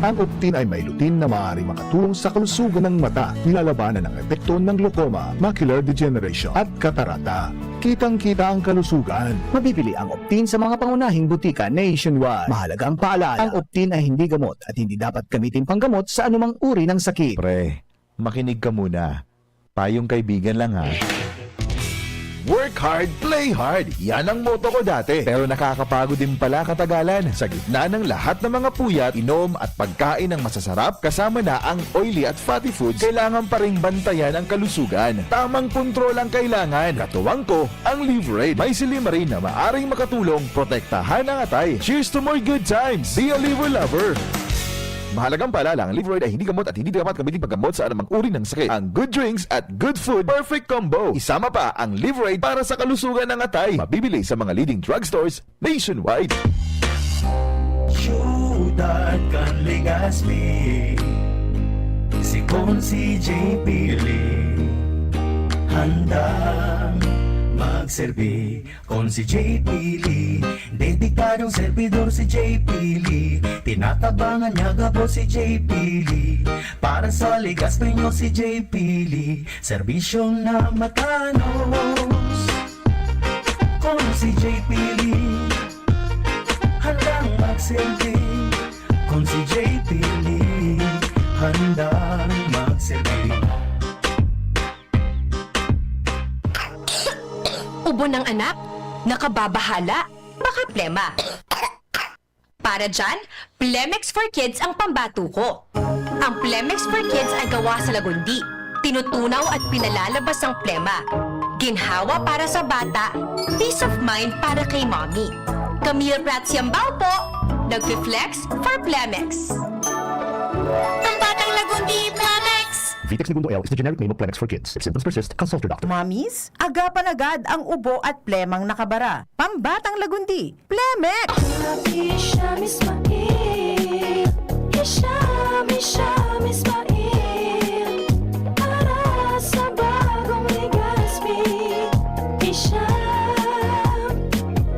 Speaker 11: Ang Optin ay may lutein na maaari makatulong sa kalusugan ng mata, nilalabanan ang epekto ng glaucoma, macular degeneration at katarata. Kitang-kita ang kalusugan.
Speaker 14: Mabibili ang Optin sa mga pangunahing butika nationwide. Mahalaga ang paalala, ang Optin ay hindi gamot at hindi dapat gamitin panggamot sa anumang uri ng sakit.
Speaker 6: Pre, makinig ka muna. Payong kaibigan lang ha. Work hard, play hard. Yan ang motto ko dati. Pero nakakapagod din pala katagalan. Sa gitna ng lahat ng mga puyat, inom at pagkain ng masasarap, kasama na ang oily at fatty foods, kailangan pa ring bantayan ang kalusugan. Tamang kontrol ang kailangan. Katuwang ko, ang Liver Aid. May silimarin na maaring makatulong, protektahan ang atay. Cheers to more good times. Be a liver lover. Mahalagang paalala, ang Liver Aid ay hindi gamot at hindi dapat gamitin paggamot sa anumang uri ng sakit. Ang good drinks at good food, perfect combo. Isama pa ang Liver Aid para sa kalusugan ng atay. Mabibili sa mga leading drugstores nationwide.
Speaker 5: ayuda at Legazpi. Si Konsi JP handang magserbi. Konsi JP dedikadong servidor si JP tinatabangan niya gabo si JP para sa Legazpi nyo si JP serbisyong na matanos. Konsi JP handang magserbi. Konsi JP handang magserbi.
Speaker 13: Ubo ng anak? Nakababahala? Baka plema. Para dyan, Plemex for Kids ang pambato ko. Ang Plemex for Kids ay gawa sa lagundi. Tinutunaw at pinalalabas ang plema. Ginhawa para sa bata, peace of mind para kay mommy. Camille Prats Yambao po, nag-flex for Plemex. Ang batang lagundi, Plemex!
Speaker 10: Vitex Segundo L is the generic name of Plemex for kids. If symptoms persist, consult your doctor.
Speaker 16: Mommies, agapan agad ang ubo at plemang nakabara. Pambatang lagundi, Plemex!
Speaker 1: Para sa bagong Legazpi, Hisham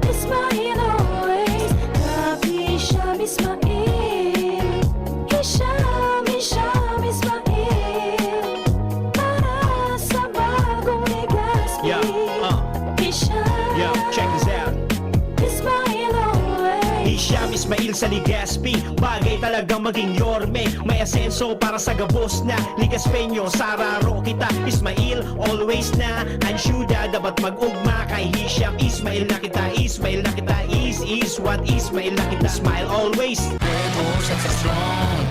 Speaker 1: Ismail always. Happy Hisham Ismail. Hisham Ismail. Para sa bagong Legazpi, Hisham
Speaker 3: check this out.
Speaker 1: Ismail always.
Speaker 3: Hisham Ismail sa Legazpi, bagay talagang maging yorme. May asenso para sa gabos na Legazpeño. Sararo kita, Ismail, always na ansyuda, dapat mag-ugma kay Hisham Ismail na kita. Ismail na kita, is what Ismail na kita. Smile always.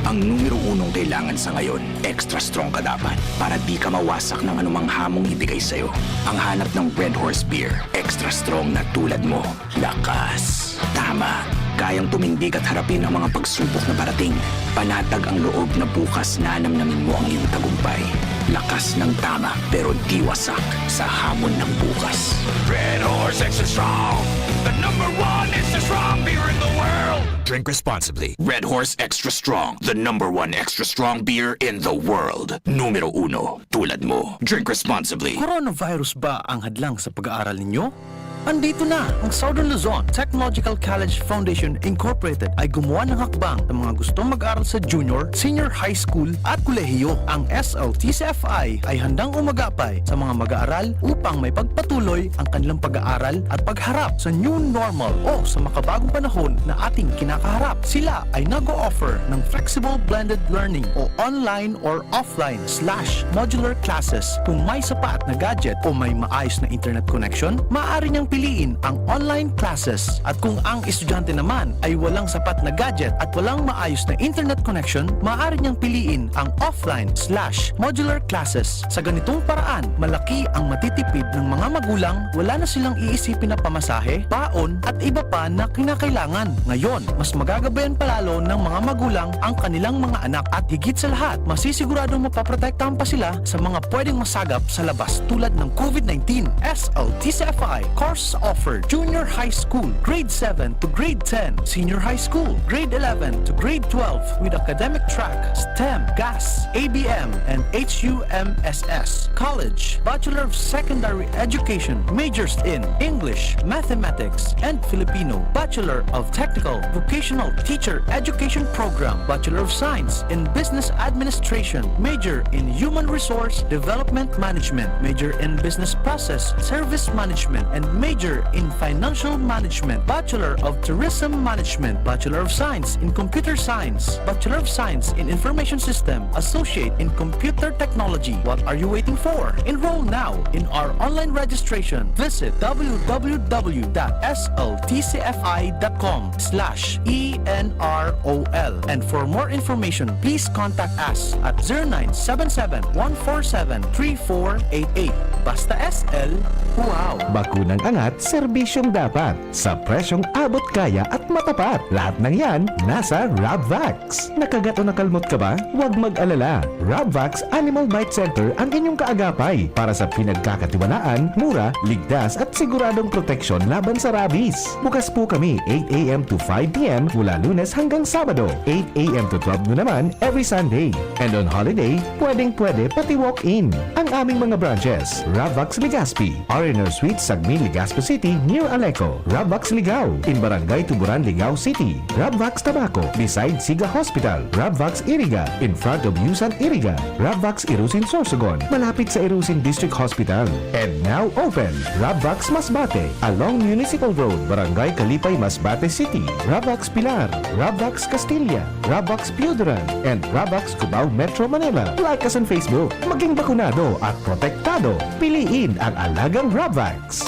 Speaker 7: Ang numero unong kailangan sa ngayon, extra strong ka dapat para di ka mawasak ng anumang hamong ibigay sa'yo. Ang hanap ng Red Horse Beer, extra strong na tulad mo. Lakas, tama, kayang tumindig at harapin ang mga pagsubok na parating. Panatag ang loob na bukas na namnamin mo ang iyong tagumpay. Lakas ng tama pero di wasak sa hamon ng bukas.
Speaker 5: Red Horse Extra Strong, the #1 extra strong beer in the world.
Speaker 7: Drink responsibly. Red Horse Extra Strong, the #1 extra strong beer in the world. Numero 1, tulad mo. Drink responsibly.
Speaker 5: Coronavirus ba ang hadlang sa pag-aaral ninyo? Andito na ang Southern Luzon Technological College Foundation Incorporated ay gumawa ng hakbang sa mga gustong mag-aral sa junior, senior high school at kolehiyo. Ang SLTCFI ay handang umagapay sa mga mag-aaral upang may pagpatuloy ang kanilang pag-aaral at pagharap sa new normal o sa makabagong panahon na ating kinakaharap. Sila ay nag-o-offer ng flexible blended learning o online or offline/modular classes. Kung may sapat na gadget o may maayos na internet connection, maaari niyang piliin ang online classes. At kung ang estudyante naman ay walang sapat na gadget at walang maayos na internet connection, maaari niyang piliin ang offline/modular classes. Sa ganitong paraan, malaki ang matitipid ng mga magulang, wala na silang iisipin na pamasahe, baon at iba pa na kinakailangan. Ngayon, mas magagabayan palalo ng mga magulang ang kanilang mga anak at higit sa lahat, masisiguradong mapaprotektahan pa sila sa mga pwedeng masagap sa labas tulad ng COVID-19. SLTCFI course offer junior high school, grade 7 to grade 10, senior high school, grade 11 to grade 12 with academic track, STEM, GAS, ABM, and HUMSS. College, Bachelor of Secondary Education, majors in English, Mathematics, and Filipino. Bachelor of Technical Vocational Teacher Education Program, Bachelor of Science in Business Administration, major in Human Resource Development Management, major in Business Process Service Management, and major in Financial Management, Bachelor of Tourism Management, Bachelor of Science in Computer Science, Bachelor of Science in Information System, Associate in Computer Technology. What are you waiting for? Enroll now in our online registration. Visit www.sltcfi.com/ENROL. And for more information, please contact us at 0977-147-3488. Basta SL, wow!
Speaker 10: Bakunang anak,
Speaker 3: at serbisyong dapat sa presyong abot kaya at matapat. Lahat ng yan nasa Rabvax. Nakagat o nakalmot ka ba? Huwag mag-alala. Rabvax Animal Bite Center ang inyong kaagapay para sa pinagkakatiwalaan, mura, ligtas at siguradong proteksyon laban sa rabies. Bukas po kami 8 a.m. to 5 p.m. mula Lunes hanggang Sabado, 8 a.m. to 12 noon naman every Sunday. And on holiday, pwedeng-pwede pati walk-in. Ang aming mga branches, Rabvax Legazpi, R&R Suite, Sagmin, Legazpo City, near Aleco. Rabvax Ligao, in Barangay Tuburan, Ligao City. Rabvax Tabaco, beside Siga Hospital. Rabvax Iriga, in front of Yusan Iriga. Rabvax Irusin Sorsogon, malapit sa Irusin District Hospital. And now open, Rabvax Masbate, along Municipal Road, Barangay Kalipay, Masbate City. Rabvax Pilar, Rabvax Castilla, Rabvax Piudaran, and Rabvax Cubao, Metro Manila. Like us on Facebook. Maging bakunado at protektado. Piliin ang alagang Rabvax.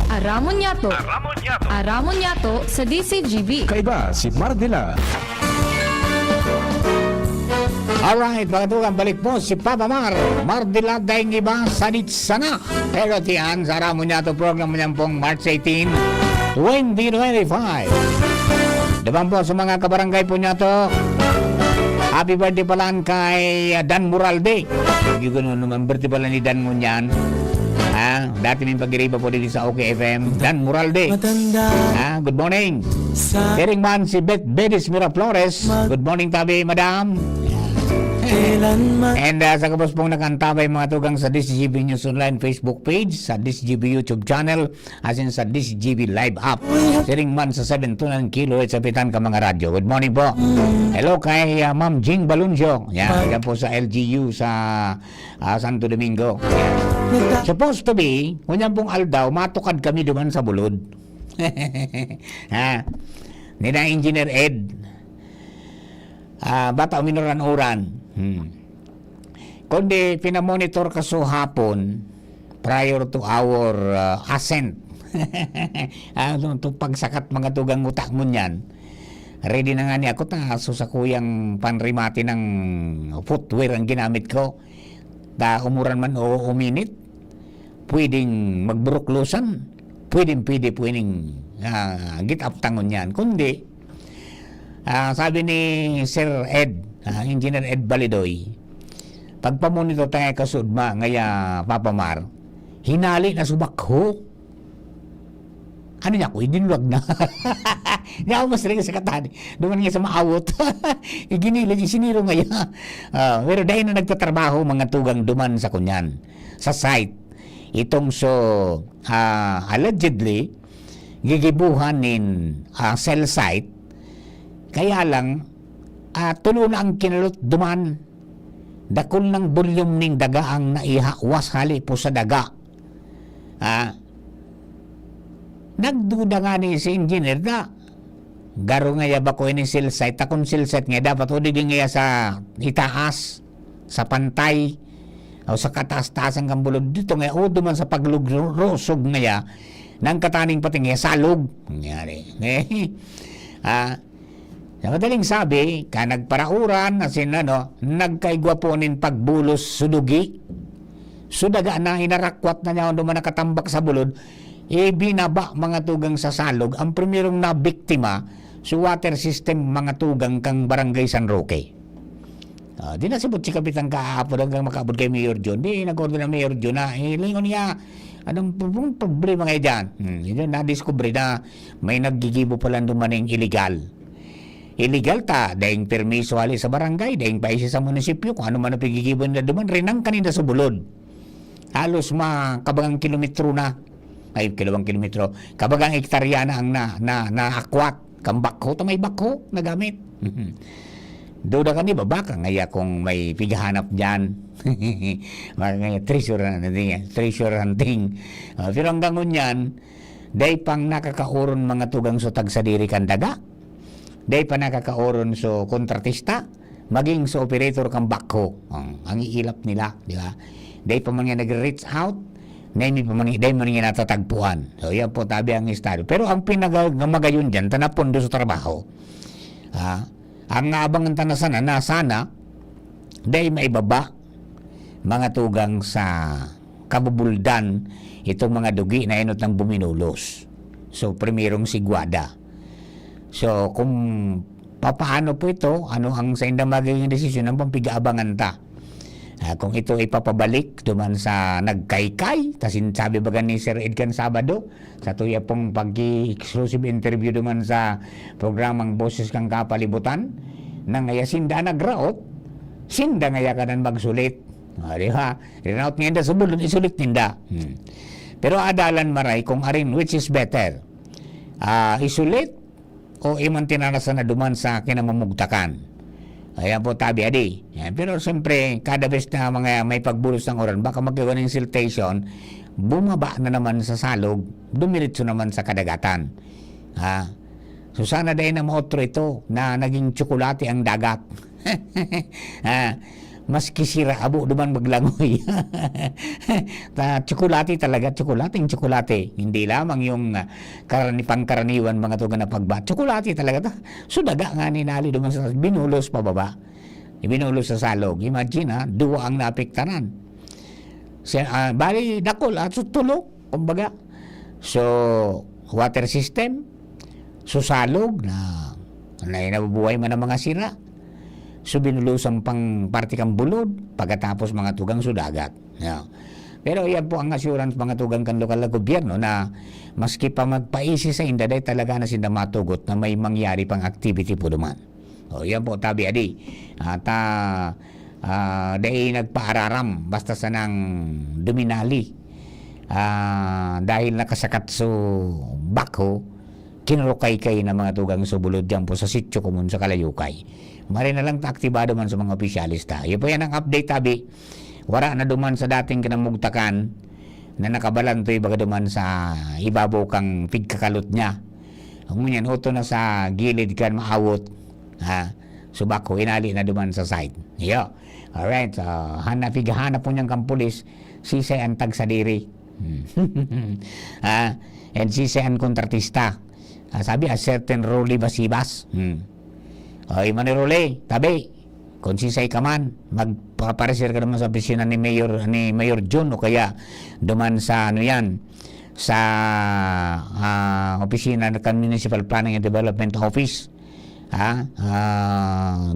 Speaker 1: Aramon Yato. Aramon Yato sa DCGB.
Speaker 3: Kaiba si Mardila.
Speaker 4: Alright, mga tugang, balik po si Papa Mar. Mardila dahil iba sanit sana. Pero tiyan, sa Aramon Yato program niyan pong March 18, 2025. Diba po sa mga kabarangay po niya to, happy birthday pala kay Dan Muralde. Hindi ko naman birthday pala ni Dan Munyan. Ha? Dati may pag-iriba po dito sa OK FM. Dan Muralde. Ha? Good morning. Hearing man si Bedis Miraflores. Good morning tabi, madam. And sa kapos pong nakantabay mga tugang sa DCGB News Online Facebook page, sa DCGB YouTube channel, as in sa DCGB Live app. Siring man sa 729 kHz sa pitan ka mga radyo. Good morning po. Hello kay Ma'am Jing Baluncio. Yan po sa LGU sa Santo Domingo. Yan. Supposed to be, kunyan pong aldaw, matukad kami duman sa bulod. Ha? Nila Engineer Ed. Bata uminuran-uran. Kundi pinamonitor ka so hapon prior to our ascent. Itong pagsakat mga tugang utak mo niyan. Ready na nga ni ako sa kuyang panrimati ng footwear ang ginamit ko. Umuran man o uminit, pwedeng magburuklusan, pwedeng get up tangon yan. Kundi, sabi ni Sir Ed, Engineer Ed Balidoy, pagpamonitor tayo kasudma ngaya Papa Mar, hinali na subakho. Ano niya ko, idinwag na. Hindi ako mas rin sa katani. Doon nga sa maawot. Iginilid, isiniro ngaya. Pero dahil na nagtatrabaho mga tugang duman sa kunyan, sa site, itong allegedly, gigibuhan nin cell site, kaya lang, tulo na ang kinalot duman. Dakol ng volume ning daga ang naihawas hali po sa daga. Nagduda nga ni si engineer na garo nga ba ko ini cell site. Takon cell site nga dapat o diging nga sa itaas, sa pantay, o sa kataas-taas ang bulod. Dito nga o duman sa paglurosog nga nang kataning pati nga salog. Nangyari. Sa madaling sabi, nagparauran, nagkaigwaponin pagbulos sudugi. Sudaga na hinarakwat na niya naman nakatambak sa bulod, binaba mga tugang sa salog, ang primerong na biktima sa water system mga tugang kang Barangay San Roque. Di na sibot si Kapitan kaapod hanggang makaabot kay Mayor John. Di nag-order na Mayor John na, lingon niya, anong problema ngayon dyan? Na-discover na may naggigibo pala dumaning illegal. Illegal dahil permiso hali sa barangay, dahil paisi sa munisipyo, kung ano man ang pagigibon na duman, rinang kanina sa bulod. Halos kabagang kilometro na, kilometro, kabagang hektarya na ang naakwat, kang bakho, may bakho na gamit. Duda ka ni babaka, ngaya kung may pighanap dyan, treasure hunting. Pero hanggang ngunyan, dahil pang nakakauron mga tugang sutag sa diri kan daga, dahil pa nakakauron so kontratista, maging so operator kang bakho. Ang iilap nila, di ba? Dahil pa mga nag-reach out, dahil pa mga natatagpuan. So, yan po tabi ang estado. Pero ang pinagmagayon dyan, tanapon doon sa trabaho. Ang abangan tanasan na sana, dahil maibaba, mga tugang sa kabubuldan, itong mga dugi na inot ng buminulos. So, primerong sigwada. So, kung papaano po ito, ano ang sa indang magiging desisyon ng pampigaabangan ta. Kung ito ay papabalik duman sa nagkaykay, tasin sabi ba ni Sir Edgan Sabado, sa tuya pong pag-exclusive interview duman sa programang Boses kang Kapalibutan, nang ngaya sinda nagraot, sinda ngaya ka nang magsulit. Di ba? Rinaut ngayon da subulon, isulit ninda. Pero adalan maray kung arin which is better. Isulit o imantinarasan na duman sa kinamamugtakan. Ayan po tabi adi. Yan. Pero siyempre, kada best na mga may pagbulos ng oran, baka magkawa ng siltation, bumaba na naman sa salog, dumiritso naman sa kadagatan. So sana dahil na maotro ito na naging tsokolate ang dagat. Maski sira abo duman maglangoy. Tsokolate talaga, tsokolate. Hindi lamang yung pangkaraniwan mga tugan na pagba. Tsokolate talaga ta. So daga nga ninali duman sa binulos pababa. Binulos sa salog. Imagine duwa ang napiktanan. Bali dakol at tutulog kumbaga. So water system, so salog na nabubuhay man ang mga sira. So binulusan pang partikang bulod pagkatapos mga tugang sudagat. Pero yan po ang assurance mga tugang kan lokal na gobyerno na maski pa magpaisi sa indaday talaga na sinda matugot na may mangyari pang activity po duman. Yan po tabi adi. At dahil nagpaararam basta sa nang duminali dahil nakasakat so bako kinurukay-kay na mga tugang subulod dyan po sa sityo kumun sa Kalayukay. Mari na lang aktibado man sa mga opisyalista. Iyo po yan ang update tabi. Wara na duman sa dating kinamugtakan na nakabalan to ibaga duman sa ibabaw kang pigkakalot niya. Ang yan uto na sa gilid kan maawot. Subako inali na duman sa site. Iyo. Alright. Hanap po niyang kampulis sisay ang tag sa diri. And sisay ang kontratista. Sabi a certain role basibas. Oy, manirole, tabi. Kung sisay ka man, magpapareser ka naman sa opisina ni Mayor John o kaya duman sa sa opisina ng Municipal Planning and Development Office.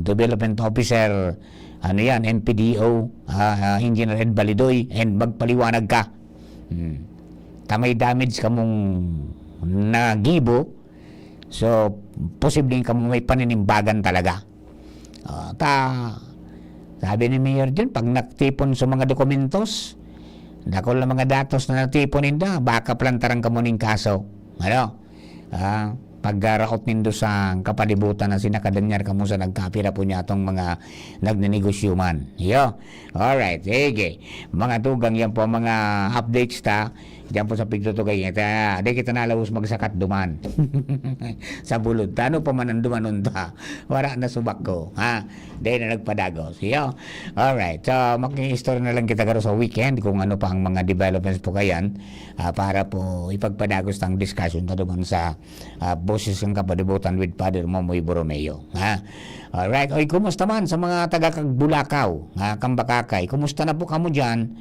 Speaker 4: Development Officer, MPDO, Engineer Ed Balidoy, and magpaliwanag ka. Tamay damage ka mong nagibo. So, posibleng ka may paninimbagan talaga. Sabi ni Mayor John, pag naktipon sa mga dokumentos, nakol na mga datos na natipon ninda, baka plantaran ka mo ning kaso. Pag-raot nindo sa kapalibutan na sinakadanyar ka mo sa nagkapira po niya itong mga nagnenegosyo man. Alright, sige. Mga tugang yan po, mga updates ta. Diyan po sa pigtutugay. Di kita nalawos magsakat duman. Sa bulod. Tano pa man ang dumanon ta. Wala na subak ko. Di na nagpadagos. Alright. So, makihistory na lang kita karo sa weekend kung ano pa ang mga developments po kayan para po ipagpadagos ng discussion na duman sa Boses ng Kapalibutan with Father Momoy Borromeo. Alright. Oy, kumusta man sa mga taga-Bulacau, Kambakakay? Kumusta na po kamo dyan?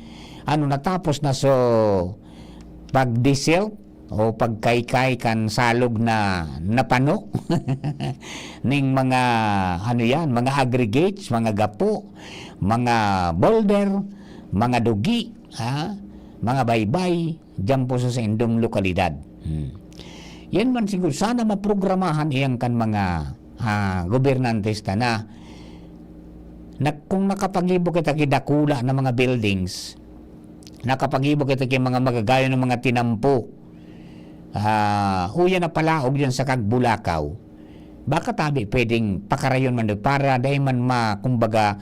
Speaker 4: Natapos na so pag-diesel o pagkaykay kan salog na napano ning mga mga aggregates, mga gapo, mga boulder, mga dugi, mga baybay dyan po sa indong lokalidad. Yan man siguro sana maprogramahan iyang kan mga gobernantes na kung nakapag-ibo kita kidakula ng mga buildings, nakapag-ibo kita kay mga magagayo ng mga tinampo, huya na palaog dyan sa Kagbulakaw, baka tabi pwedeng pakarayon man doon para dahil man kumbaga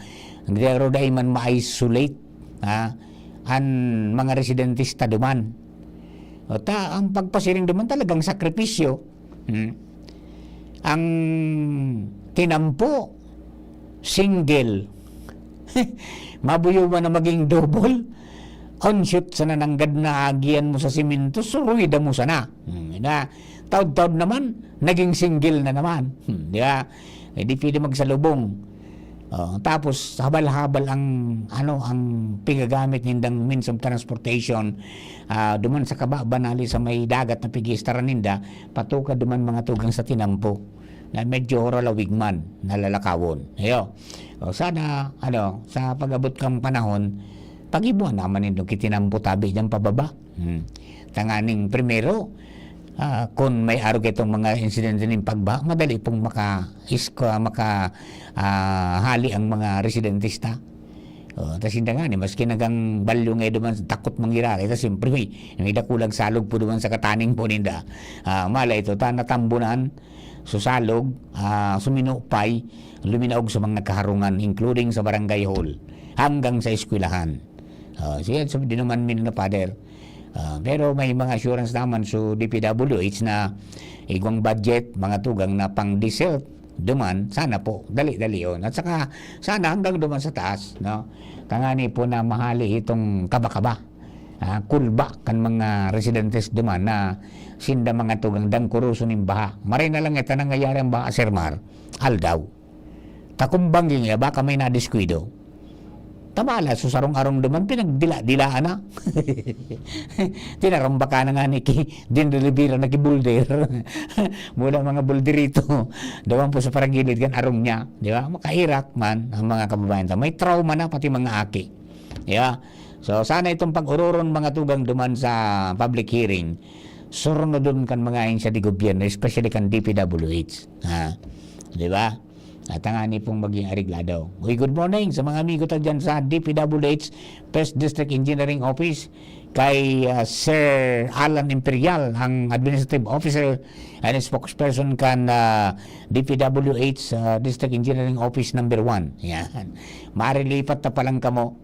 Speaker 4: dahil man ma-isolate ang mga residentista duman. Ang pagpasiring duman talagang sakripisyo. Ang tinampo single mabuyo ba na maging double on shoot sa nananggad na agian mo sa simento, suruida mo sana. Taod-taod naman naging single na naman. Di ba? Hindi pwede magsalubong. Tapos habal-habal ang pigagamit nindang means of transportation duman sa kaba banali sa may dagat na pigistaran ninda patuka duman mga tugang sa tinampo na medyo horalawig man nalalakawon. Sana sa pag-abot kang panahon pag-ibuan naman nindong kitinampo tabi dyan pababa. Tanganing primero kung may arog itong mga insidente ng pagbaha, madali pong hali ang mga residentista. Tapos hindi nga, maski nagang balyo ngayon duman, takot mangyari. Tapos siyempre, may dakulang salog po duman sa kataning po ninda. Malay ito, natambunan, susalog, suminupay, luminaog sa mga nagkaharungan, including sa barangay hall, hanggang sa eskwelahan. Sige, di naman min na pader. Pero may mga assurance naman sa DPWH na igong budget, mga tugang na pang diesel duman, sana po, dali-dali yun. At saka, sana hanggang duman sa taas, no? Tangani po na mahali itong kaba-kaba. Kulba kan mga residentes duman na sinda mga tugang dangkuruso ng baha. Maray na lang ito nangyayari ang baha, Sir Mar, aldaw. Takumbang niya, baka may nadiskwido. Tamala, susarong-arong duman, pinagdila-dilaan na. Tinaramba ka na nga ni dinrelibira na kibulder. Mula mga bulderito. Dawan po sa paragilid kan arong niya. Di ba? Makahirak man ang mga kababayan. May trauma na pati mga aki. Di ba? So, sana itong pag-ururon mga tugang duman sa public hearing, surno dun kan mga insya di gobyerno, especially kan DPWH. Di ba? At ang pong maging ariglado. Good morning sa mga amigo tayo dyan sa DPWH First District Engineering Office kay Sir Alan Imperial, ang Administrative Officer and spokesperson kan DPWH District Engineering Office number 1. Yan. Marilipat na palang kamo.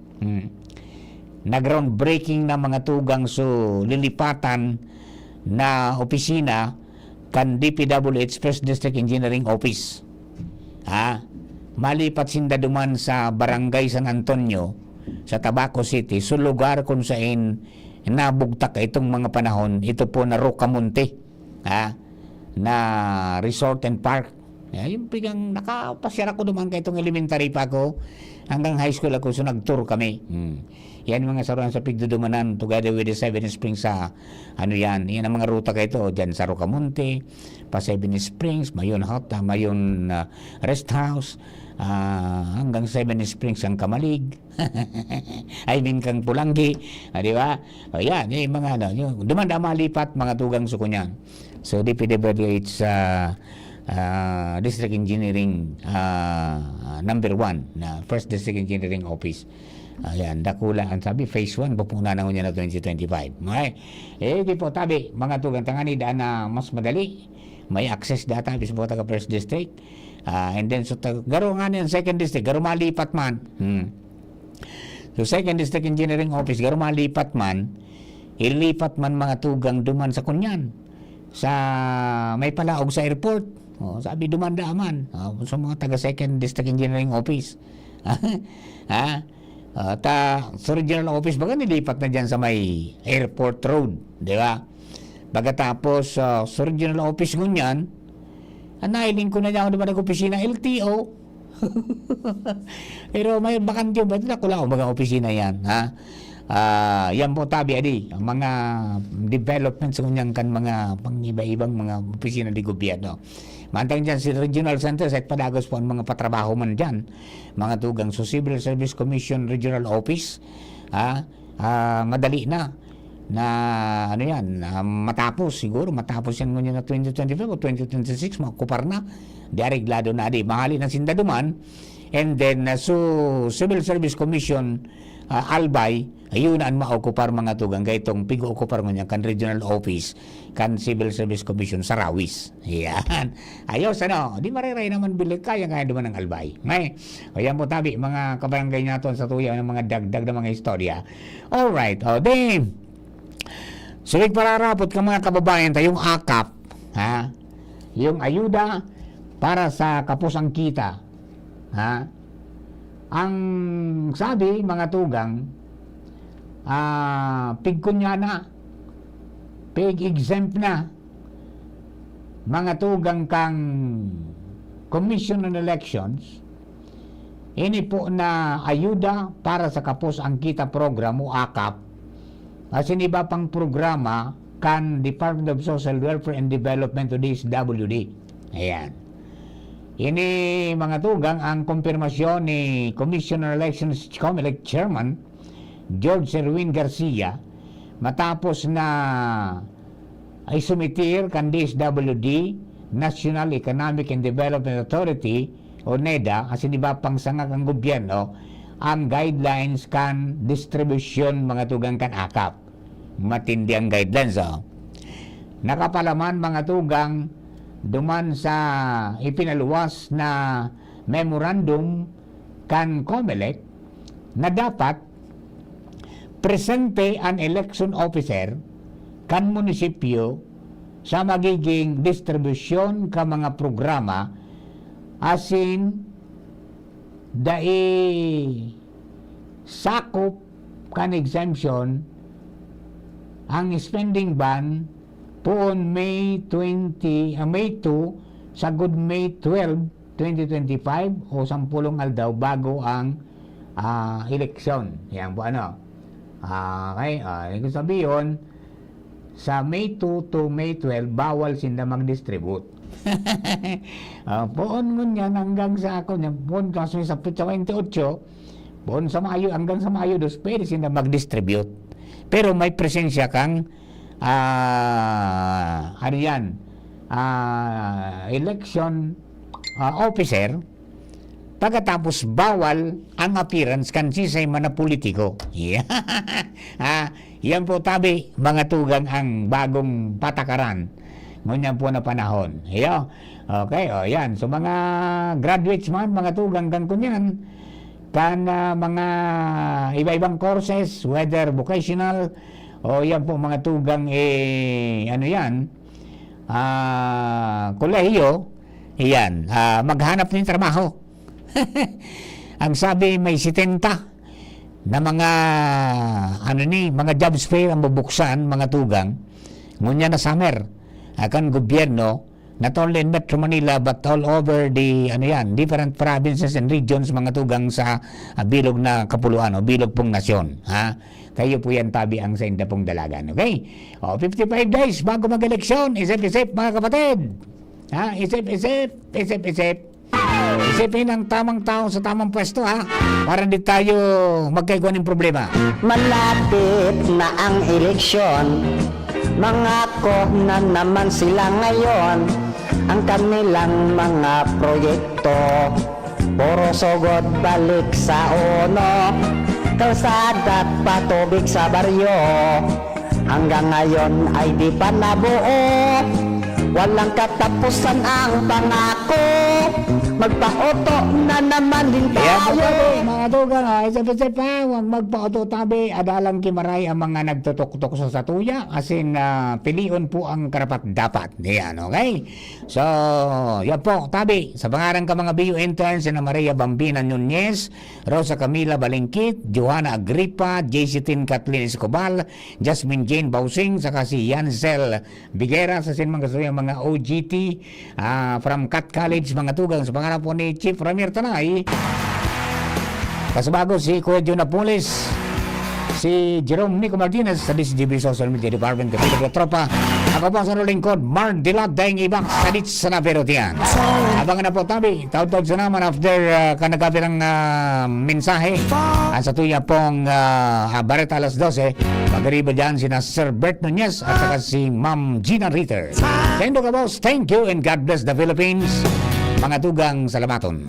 Speaker 4: Nag-groundbreaking na mga tugang lilipatan na opisina kan DPWH First District Engineering Office. Malipat sinda duman sa Barangay San Antonio sa Tabaco City, so lugar kung saan nabugtak itong mga panahon, ito po na Rocamonte, na resort and park. Yung bigang nakapasya ako duman kay itong elementary pa ako hanggang high school ako, so nag-tour kami. Yan mga saruan sa Pigdudumanan together with the Seven Springs sa yan ang mga ruta kayo ito dyan sa Rocamonte, pa Seven Springs, mayon rest house, hanggang Seven Springs ang Kamalig. I mean kang Pulanggi, di ba? Yan, yung mga dumanda malipat mga tugang suko niyan. So DPWH District Engineering number 1 na First District Engineering Office. Ayan, dakula ang sabi, phase 1, bupuna na niya na 2025. Okay? Di po, tabi, mga tugang tangani, daan na mas madali. May access data, bis po taga First District. And then, so, garo nga niyan, Second District, garo malipat man. So, Second District Engineering Office, garo malipat man, ilipat man mga tugang duman sa kunyan. Sa, may palaog sa airport. Sabi, dumanda man. Sa mga taga Second District Engineering Office. Sa regional office baga nilipat na dyan sa may airport road, di ba? Pagkatapos sa regional office ngunyan, nailing ko na dyan ako naman nag-opisina LTO. Pero may bakante ba? Nakula ko mga opisina yan, yan po tabi ang mga developments ngunyan kan mga pang-iba-ibang mga opisina di gobyerno. Mantang dyan si Regional Center at Padagos po ang mga patrabaho man dyan. Mga tugang so Civil Service Commission Regional Office, madali na matapos yan ngunyan na 2025 o 2026 makupar na diareglado na mahali ng sindaduman. And then so Civil Service Commission Albay, ayun ang maokupar mga tugang gaytong pigo-okupar ngunyan kan Regional Office kan Civil Service Commission sa Rawis. Yan. Ayos di mariray naman bilik kaya duman ng Albay. Ayan po tabi mga kabarangay natin sa tuya ng mga dagdag na mga istorya. Alright, then sulig pararapot ka mga kababayan tayong AKAP, yung ayuda para sa kapusang kita, ang sabi mga tugang, pigkunya na, pig-exempt na, mga tugang kang Commission on Elections, ini po na ayuda para sa Kapos ang Kita program o AKAP. As in iba pang programa kan Department of Social Welfare and Development o DSWD. Ayan. Ini mga tugang ang kumpirmasyon ni Commissioner Elections COMELEC Chairman George Erwin Garcia matapos na ay sumitir kan DSWD, National Economic and Development Authority o NEDA, as in iba pang sangak ang gobyerno, ang guidelines kan distribution mga tugang kan AKAP. Matindi ang guidelines. Nakapalaman mga tugang duman sa ipinaluwas na memorandum kan COMELEC na dapat presente an election officer kan munisipyo sa magiging distribusyon ka mga programa asin dai sakop kan exemption ang spending ban poon May 2 sa good May 12, 2025 o 10 aldaw bago ang eleksyon. Yan po ano. Okay, ibig sabihin sa May 2 to May 12 bawal sila mag-distribute. Poon ngun yan hanggang sa ako poon kasi sa 28 poon sa Mayo hanggang sa Mayo 2 pwede sila mag-distribute. Pero may presensya kang ano yan, election officer, pagkatapos bawal ang appearance kan sisay man na politiko. Yan po tabi mga tugang ang bagong patakaran ngunyan po na panahon. Okay, yan. So mga graduates man, mga tugang kan kunyan, kan mga iba-ibang courses, whether vocational o yan po mga tugang ano yan, kolehiyo, yan, maghanap ng trabaho. Ang sabi may 70 na mga mga jobs fair ang bubuksan mga tugang ngunya na summer akan gobyerno not only in Metro Manila but all over the different provinces and regions mga tugang sa bilog na kapuluan o bilog pong nasyon. Kayo po yan tabi ang sa inda pong dalagan. Okay? 55 days bago mag-eleksyon. Isip-isip mga kapatid. Isip-isip. Isipin ang tamang tao sa tamang pwesto para hindi tayo magkaiguan ng problema.
Speaker 17: Malapit na ang eleksyon, mangako na naman sila ngayon ang kanilang mga proyekto. Puro sugod balik sa uno, kalsada at patubig sa baryo. Hanggang ngayon ay di pa nabuo, walang katapusan ang pangako. Magpa-auto na naman din tayo.
Speaker 4: Mga tugang, isip-isip huwag magpa-auto tabi. Adalang kimaray ang mga nagtutok-tok sa satuya. Asin piliun po ang karapat-dapat. Yan, okay? So, yan po, tabi. Sa pangarang ka mga BU interns, sina Maria Bambina Nunez, Rosa Camila Balingkit, Johanna Agripa, JC Tin Kathleen Escobar, Jasmine Jane Bausing, saka si Yancel Biguera, sa mga OGT from Cat College, mga tugang. Sa pangarang po ni Chief Ramir Tanay, kasabago si Kuya John Apulis, si Jerome Nico Martinez sa DCGB Social Media Department, kapitag na tropa. Ako po sa lingkod, Mark Dilat, Daing Ibang, Sadit sa Naverotian. Abangan na po tabi, taud-taud sa naman after kanagkabilang mensahe sa tuya pong baret alas 12, pag-ariba dyan sina Sir Bert Nunez at saka si Ma'am Gina Ritter. Tendo ka boss, thank you and God bless the Philippines. Mga tugang salamaton.